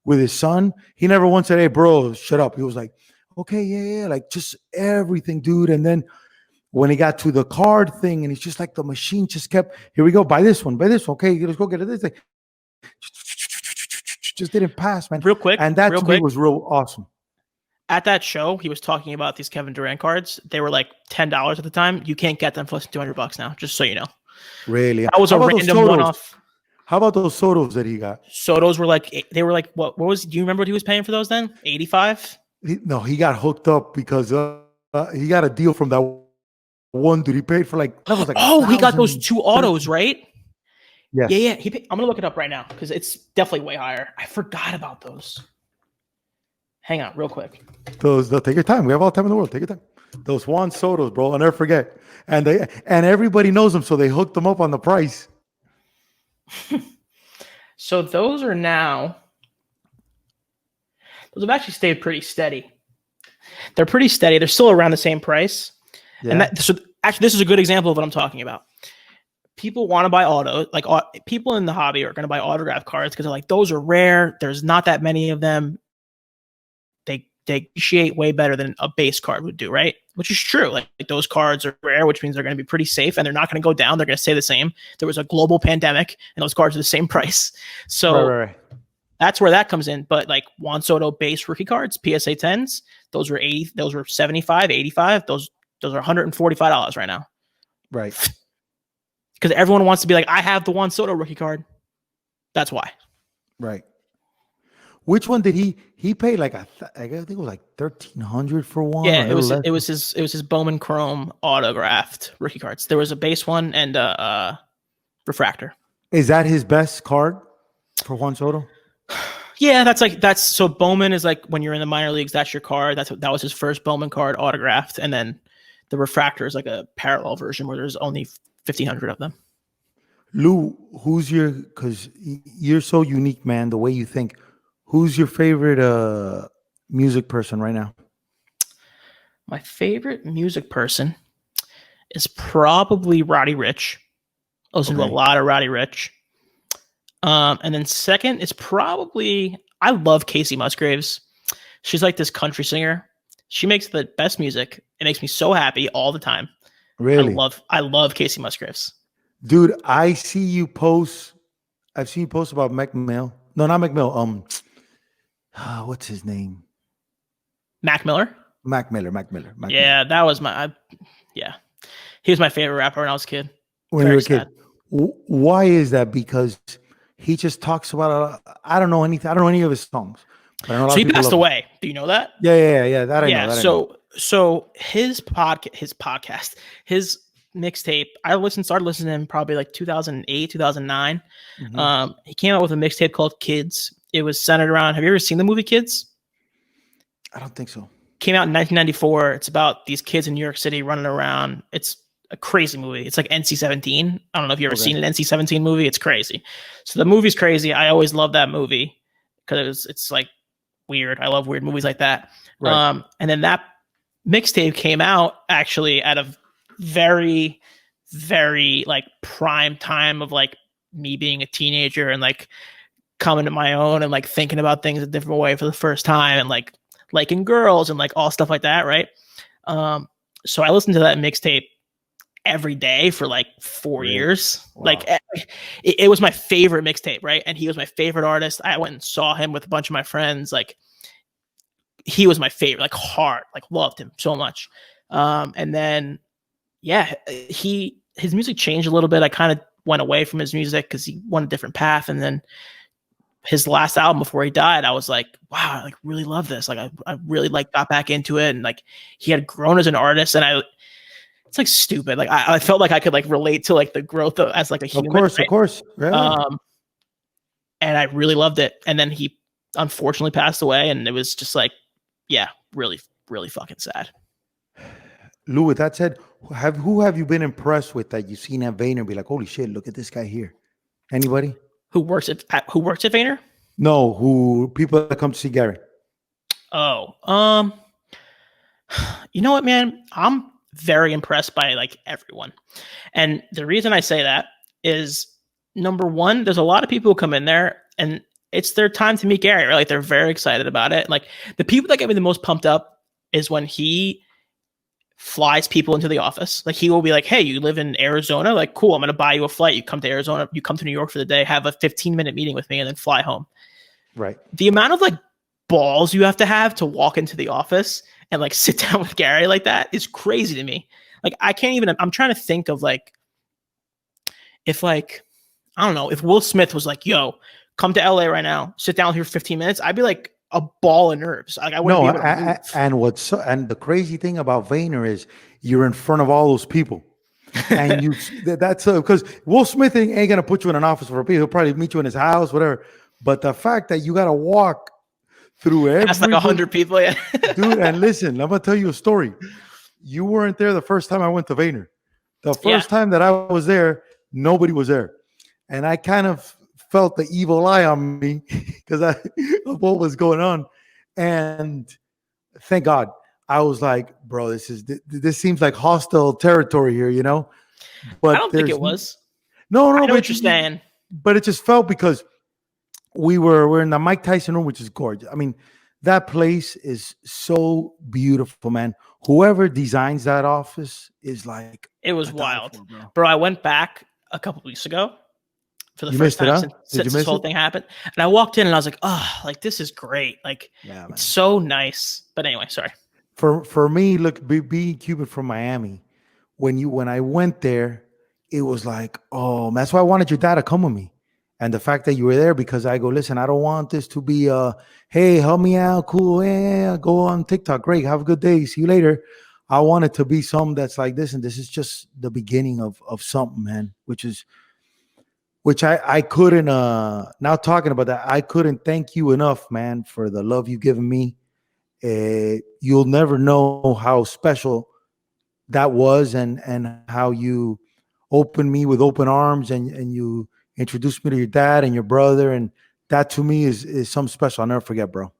with his son. He never once said, hey, bro, shut up. He was like, Okay, yeah, like just everything, dude. And then when he got to the card thing, and he's just like the machine just kept, here we go, buy this one, buy this one. Okay, let's go get it. This thing. Just didn't pass, man. Real quick, And that real to me quick. was real awesome. At that show, he was talking about these Kevin Durant cards. They were like $10 at the time. You can't get them for less than $200 now, just so you know. Really? That was How a about those random Sotos? one-off. How about those Sotos that he got? Sotos were like, they were like, what was, do you remember what he was paying for those then? 85? No, he got hooked up because he got a deal from that one dude. He paid for like, that was like, Oh, he got those 1,000. two autos, right? Yes. Yeah. I'm going to look it up right now because it's definitely way higher. I forgot about those. Hang on real quick. Take your time. We have all the time in the world. Take your time. Those Juan Sotos, bro. I'll never forget. And everybody knows them, so they hooked them up on the price. So those have actually stayed pretty steady. They're pretty steady. They're still around the same price. Yeah. And so actually, this is a good example of what I'm talking about. People want to buy people in the hobby are going to buy autograph cards because they're like, those are rare. There's not that many of them. They appreciate way better than a base card would do, right? Which is true. Like those cards are rare, which means they're going to be pretty safe and they're not going to go down. They're going to stay the same. There was a global pandemic and those cards are the same price. So right. That's where that comes in. But like Juan Soto base rookie cards, PSA 10s, those were 80, those were 75, 85. Those are $145 right now. Right. Because everyone wants to be like, I have the Juan Soto rookie card. That's why. Right. Which one did he paid like I think it was like $1,300 for one? Yeah, it was his Bowman Chrome autographed rookie cards. There was a base one and a refractor. Is that his best card for Juan Soto? Yeah, so Bowman is like when you're in the minor leagues, that's your card. That was his first Bowman card autographed, and then the refractor is like a parallel version where there's only 1,500 of them. Lou, because you're so unique, man, the way you think. Who's your favorite music person right now? My favorite music person is probably Roddy Ricch. I listen to a lot of Roddy Ricch. And then second is probably, I love Casey Musgraves. She's like this country singer. She makes the best music. It makes me so happy all the time. Really? I love Casey Musgraves. Dude, I've seen you post about Mac Mill. No, not Mac Mill. What's his name? Mac Miller. Mac Miller. Yeah, that was he was my favorite rapper when I was a kid. When you were a kid. Why is that? Because he just talks about I don't know anything. I don't know any of his songs. But I know so he passed away. Do you know that? Yeah. That I know. So his podcast, his mixtape. I started listening to him probably like 2008, 2009. Mm-hmm. He came out with a mixtape called Kids. It was centered around. Have you ever seen the movie Kids? I don't think so. Came out in 1994. It's about these kids in New York City running around. It's a crazy movie. It's like NC-17. I don't know if you've ever seen an NC-17 movie. It's crazy. So the movie's crazy. I always love that movie because it's like weird. I love weird movies like that. Right. And then that mixtape came out actually at a very, very like prime time of like me being a teenager and like coming to my own and like thinking about things a different way for the first time and like liking girls and like all stuff like that. Right. So I listened to that mixtape every day for like 4 years. Wow. Like it was my favorite mixtape. Right. And he was my favorite artist. I went and saw him with a bunch of my friends. Like he was my favorite, like hard, like loved him so much. And then, his music changed a little bit. I kind of went away from his music because he went a different path. And then his last album before he died, I was like, wow, I like really love this. Like I really like got back into it. And like he had grown as an artist and it's like stupid. Like I felt like I could like relate to like the growth as like a human. Of course. Yeah. And I really loved it. And then he unfortunately passed away and it was just like, really, really fucking sad. Lou, with that said, who have you been impressed with that you've seen at Vayner and be like, holy shit, look at this guy here? Anybody? Who works at Vayner? No, people that come to see Gary. Oh, you know what, man? I'm very impressed by like everyone. And the reason I say that is number one, there's a lot of people who come in there and it's their time to meet Gary, right? Like they're very excited about it. Like the people that get me the most pumped up is when he flies people into the office. Like he will be like, hey, you live in Arizona? Like, cool, I'm going to buy you a flight. You come to Arizona, you come to New York for the day, have a 15-minute meeting with me and then fly home. Right. The amount of like balls you have to walk into the office and like sit down with Gary like that is crazy to me. Like I can't even, I'm trying to think of like, if like, I don't know, if Will Smith was like, yo, come to LA right now, sit down here for 15 minutes, I'd be like a ball of nerves. Like I wouldn't be able to move. And the crazy thing about Vayner is you're in front of all those people. And that's because Will Smith ain't gonna put you in an office for people. He'll probably meet you in his house, whatever. But the fact that you gotta walk through every, that's like 100 people, yeah. Dude, and listen, I'm gonna tell you a story. You weren't there the first time I went to Vayner. The first time that I was there, nobody was there. And I kind of felt the evil eye on me because of what was going on. And thank God, I was like, bro, this seems like hostile territory here, you know? But I don't think it was. No, I know but what you're saying. But it just felt because we're in the Mike Tyson room, which is gorgeous. I mean, that place is so beautiful, man. Whoever designs that office is like, it was wild, bro. I went back a couple weeks ago for the first time since this whole thing happened. And I walked in and I was like, oh, like this is great. Like it's so nice. But anyway, sorry. For me, look, being Cuban from Miami, when I went there, it was like, oh, that's why I wanted your dad to come with me. And the fact that you were there, because I go, listen, I don't want this to be hey, help me out, cool, yeah, go on TikTok, great, have a good day, see you later. I want it to be something that's like this, and this is just the beginning of something, man, which I couldn't, now talking about that, I couldn't thank you enough, man, for the love you've given me. You'll never know how special that was and how you opened me with open arms and you introduced me to your dad and your brother. And that to me is something special. I'll never forget, bro.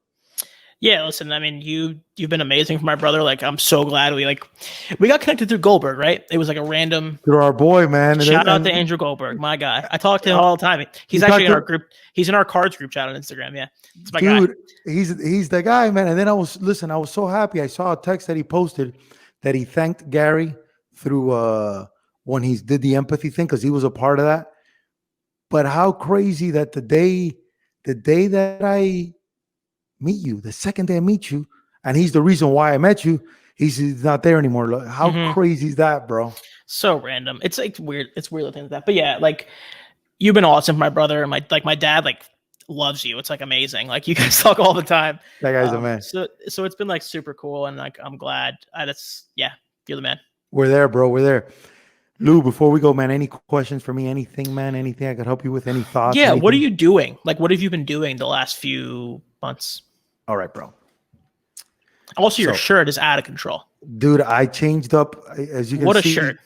Yeah, listen, I mean, you've been amazing for my brother. Like, I'm so glad we got connected through Goldberg, right? It was like a random through our boy, man. Shout out to Andrew Goldberg, my guy. I talk to him all the time. He's actually in our group. He's in our cards group chat on Instagram. Yeah, it's my dude, guy. He's the guy, man. And then I was so happy. I saw a text that he posted that he thanked Gary through when he did the empathy thing because he was a part of that. But how crazy that the day that I meet you, the second day I meet you, and he's the reason why I met you, he's not there anymore. How crazy is that, bro? So random. It's like weird. It's weird looking at that. But yeah, like you've been awesome for my brother, and my dad like loves you. It's like amazing. Like you guys talk all the time. That guy's a man. So it's been like super cool, and like I'm glad. You're the man. We're there, bro. We're there. Lou, before we go, man, any questions for me? Anything, man? Anything I could help you with? Any thoughts? Yeah, anything? What are you doing? Like, what have you been doing the last few months? All right, bro. Also, your shirt is out of control. Dude, I changed up, as you can see. What a shirt.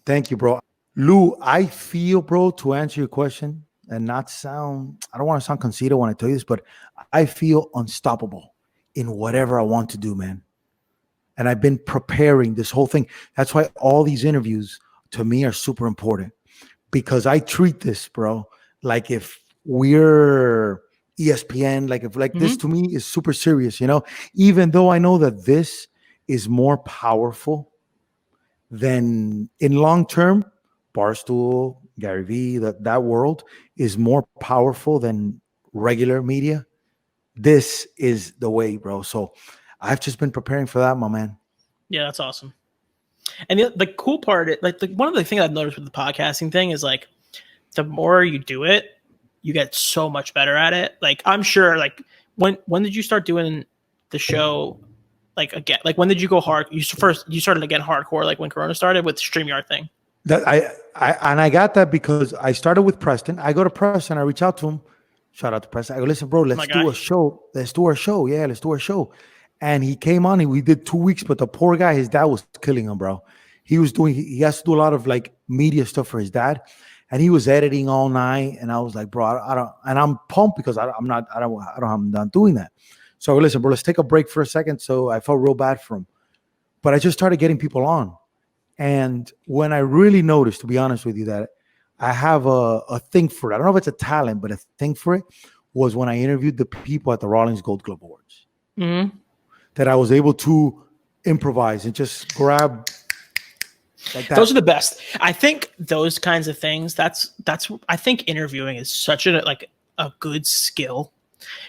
Thank you, bro. Lou, I feel, bro, to answer your question and not sound, I don't want to sound conceited when I tell you this, but I feel unstoppable in whatever I want to do, man. And I've been preparing this whole thing. That's why all these interviews to me are super important, because I treat this, bro, like if we're ESPN, like if this to me is super serious, you know, even though I know that this is more powerful than in long term, Barstool, Gary Vee, that world is more powerful than regular media. This is the way, bro. So I've just been preparing for that, my man. Yeah, that's awesome. And the cool part, one of the things I've noticed with the podcasting thing is like, the more you do it, you get so much better at it. Like, I'm sure, like, when did you start doing the show? Like, again, like, when did you go hard? You started to get hardcore, like when Corona started with the StreamYard thing. That I got that because I started with Preston. I go to Preston, I reach out to him. Shout out to Preston. I go, listen, bro, let's do a show. Let's do our show. Yeah, let's do our show. And he came on, we did 2 weeks, but the poor guy, his dad was killing him, bro. He has to do a lot of like media stuff for his dad. And he was editing all night. And I was like, bro, I don't, and I'm pumped because I'm not doing that. So I go, listen, bro, let's take a break for a second. So I felt real bad for him. But I just started getting people on. And when I really noticed, to be honest with you, that I have a thing for it. I don't know if it's a talent, but a thing for it was when I interviewed the people at the Rawlings Gold Glove Awards. Mm-hmm. That I was able to improvise and just grab like that. Those are the best. I think those kinds of things. That's. I think interviewing is such a good skill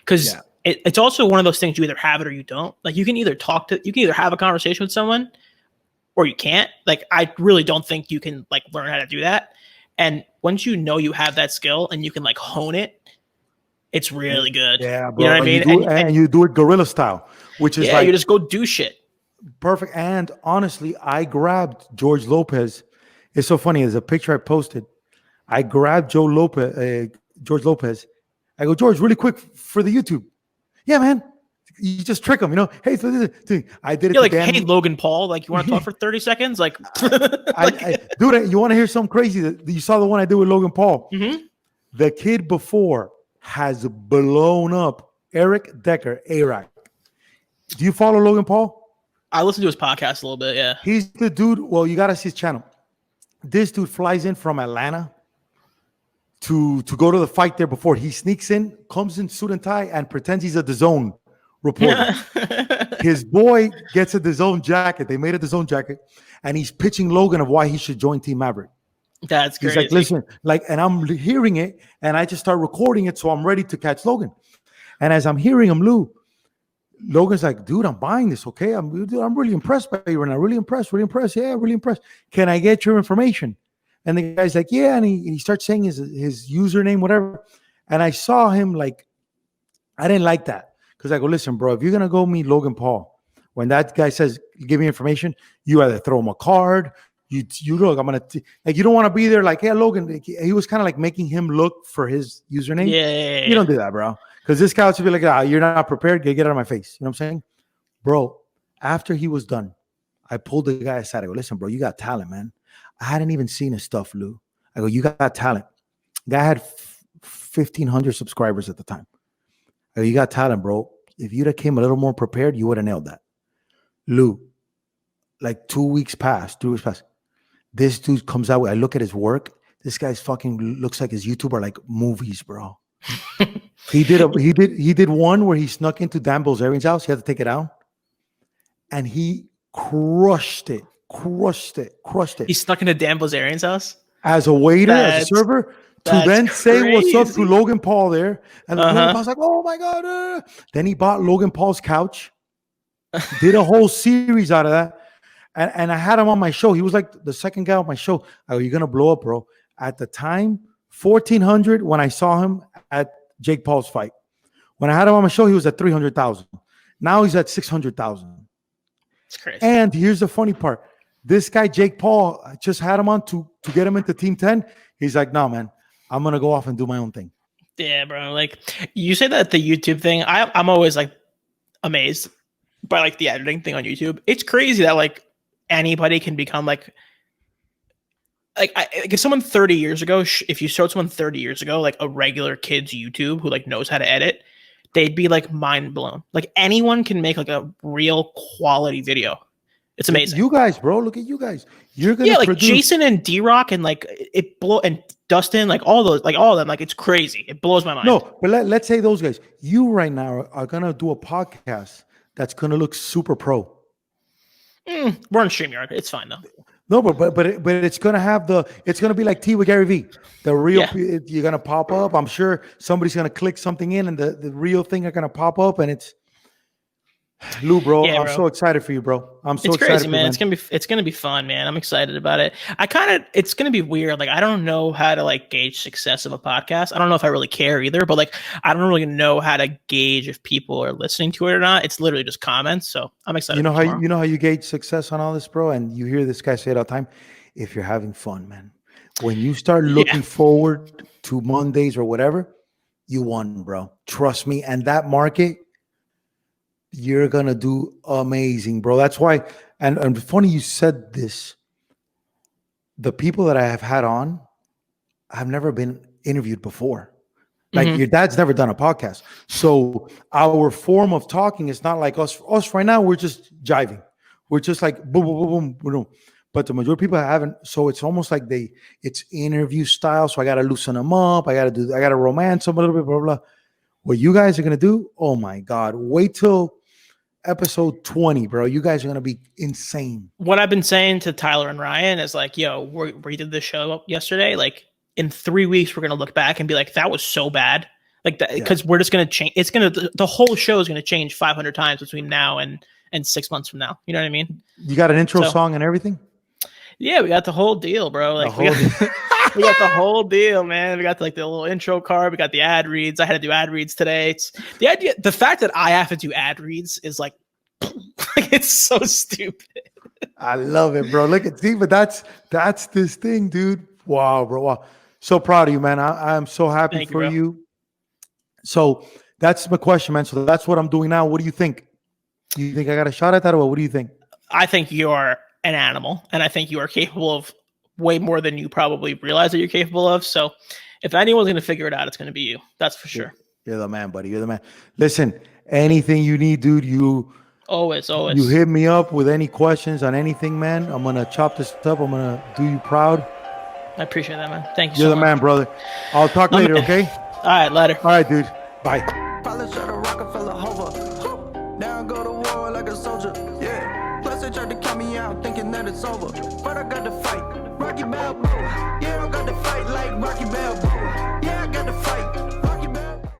because it's also one of those things you either have it or you don't. Like you can either have a conversation with someone or you can't. Like I really don't think you can like learn how to do that. And once you know you have that skill and you can like hone it, it's really good. Yeah, bro. You know what I mean? And you do it guerrilla style, which is like you just go do shit. perfect. And honestly, I grabbed George Lopez. It's so funny. There's a picture I posted. I grabbed George Lopez. I go, George, really quick for the YouTube. Yeah, man. You just trick him, Hey, so this thing. I did it. You're like, hey, Logan Paul, like you want to talk for 30 seconds? Like, dude, you want to hear something crazy? You saw the one I did with Logan Paul. Mm-hmm. The kid before has blown up. Eric Decker, A-Rack. Do you follow Logan Paul? I listen to his podcast a little bit, yeah. He's the dude. Well, you got to see his channel. This dude flies in from Atlanta to go to the fight there before. He sneaks in, comes in suit and tie, and pretends he's a DAZN reporter. His boy gets a DAZN jacket. They made a DAZN jacket, and he's pitching Logan of why he should join Team Maverick. That's He's crazy. like, listen, and I'm hearing it, and I just start recording it, so I'm ready to catch Logan. And as I'm hearing him, Logan's like, dude, I'm buying this, okay? I'm really impressed by you right now. Really impressed. Yeah, really impressed. Can I get your information? And the guy's like, yeah, and he starts saying his username, whatever. And I saw him like, I didn't like that. Because I go, listen, bro, if you're going to go meet Logan Paul, when that guy says, give me information, you either throw him a card, you look, I'm going to, like, you don't want to be there like, hey, Logan, he was kind of like making him look for his username. Yeah. You don't do that, bro. Because this guy would be like, you're not prepared, get out of my face. You know what I'm saying? Bro, after he was done, I pulled the guy aside. I go, listen, bro, you got talent, man. I hadn't even seen his stuff, Lou. I go, you got talent. The guy had 1,500 subscribers at the time. I go, you got talent, bro. If you'd have came a little more prepared, you would have nailed that. Lou, like 2 weeks passed. This dude comes out. I look at his work. This guy's fucking looks like his YouTuber like movies, bro. He did one where he snuck into Dan Bilzerian's house. He had to take it out. And he crushed it. He snuck into Dan Bilzerian's house? As a waiter, as a server, to then say what's up to Logan Paul there. And Logan Paul's like, oh my God. Then he bought Logan Paul's couch. Did a whole series out of that. And I had him on my show. He was like the second guy on my show. I go, you're going to blow up, bro. At the time, 1,400 when I saw him at Jake Paul's fight. When I had him on my show, he was at 300,000. Now he's at 600,000. It's crazy. And here's the funny part. This guy, Jake Paul, just had him on to get him into Team 10. He's like, no, man, I'm going to go off and do my own thing. Yeah, bro. Like you say that the YouTube thing, I'm always like amazed by like the editing thing on YouTube. It's crazy that like anybody can become like if someone 30 years ago, if you showed someone 30 years ago, like a regular kid's YouTube who like knows how to edit, they'd be like mind blown. Like anyone can make like a real quality video. It's amazing. You guys, bro, look at you guys. You're gonna like Jason and D-Rock and like and Dustin, like all of them. Like it's crazy. It blows my mind. No, but let's say those guys. You right now are gonna do a podcast that's gonna look super pro. We're on StreamYard. It's fine though. No, but it's gonna be like Tea with Gary Vee. The real you're gonna pop up. I'm sure somebody's gonna click something in, and the real thing are gonna pop up, and it's Lou, bro. Yeah, I'm so excited for you, bro. I'm so excited. Crazy, for man. you, man. It's gonna be fun, man. I'm excited about it. It's gonna be weird. Like I don't know how to like gauge success of a podcast. I don't know if I really care either, but like I don't really know how to gauge if people are listening to it or not. It's literally just comments. So I'm excited. You know how you gauge success on all this, bro? And you hear this guy say it all the time. If you're having fun, man. When you start looking forward to Mondays or whatever, you won, bro. Trust me. And that market, you're gonna do amazing, bro. That's why, and funny you said this. The people that I have had on, I've never been interviewed before. Like your dad's never done a podcast. So our form of talking is not like us. Us right now, we're just jiving. We're just like boom, boom, boom, boom, boom. But the majority of people haven't. So it's almost like it's interview style. So I gotta loosen them up. I gotta romance them a little bit, blah, blah, blah. What you guys are gonna do, oh my God, wait till episode 20, bro. You guys are gonna be insane. What I've been saying to Tyler and Ryan is like, yo, we did this show yesterday. Like in 3 weeks, we're gonna look back and be like, that was so bad. Like that, because we're just gonna change. It's gonna the whole show is gonna change 500 times between now and 6 months from now. You know what I mean? You got an intro song and everything? Yeah, we got the whole deal, bro. Like we got the whole deal, man. We got like the little intro card. We got the ad reads. I had to do ad reads today. It's the fact that I have to do ad reads is like it's so stupid. I love it, bro. Look at see, but that's this thing, dude. Wow, bro. Wow. So proud of you, man. I'm so happy for you. So that's my question, man. So that's what I'm doing now. What do you think? Do you think I got a shot at that, or what do you think? I think you are an animal, and I think you are capable of way more than you probably realize that you're capable of. So if anyone's going to figure it out, it's going to be you. That's for sure. You're the man, buddy. You're the man. Listen, anything you need, dude, you always you hit me up with any questions on anything, man. I'm going to chop this up. I'm going to do you proud. I appreciate that, man. Thank you You're so the much. man, brother. I'll talk later, okay? All right, later. All right, dude. Bye. Probably shot a Rockefeller hover. Now I go to war like a soldier. Yeah. Plus they tried to count me out, thinking that it's over. But I got to fight. Rocky Balboa. Yeah.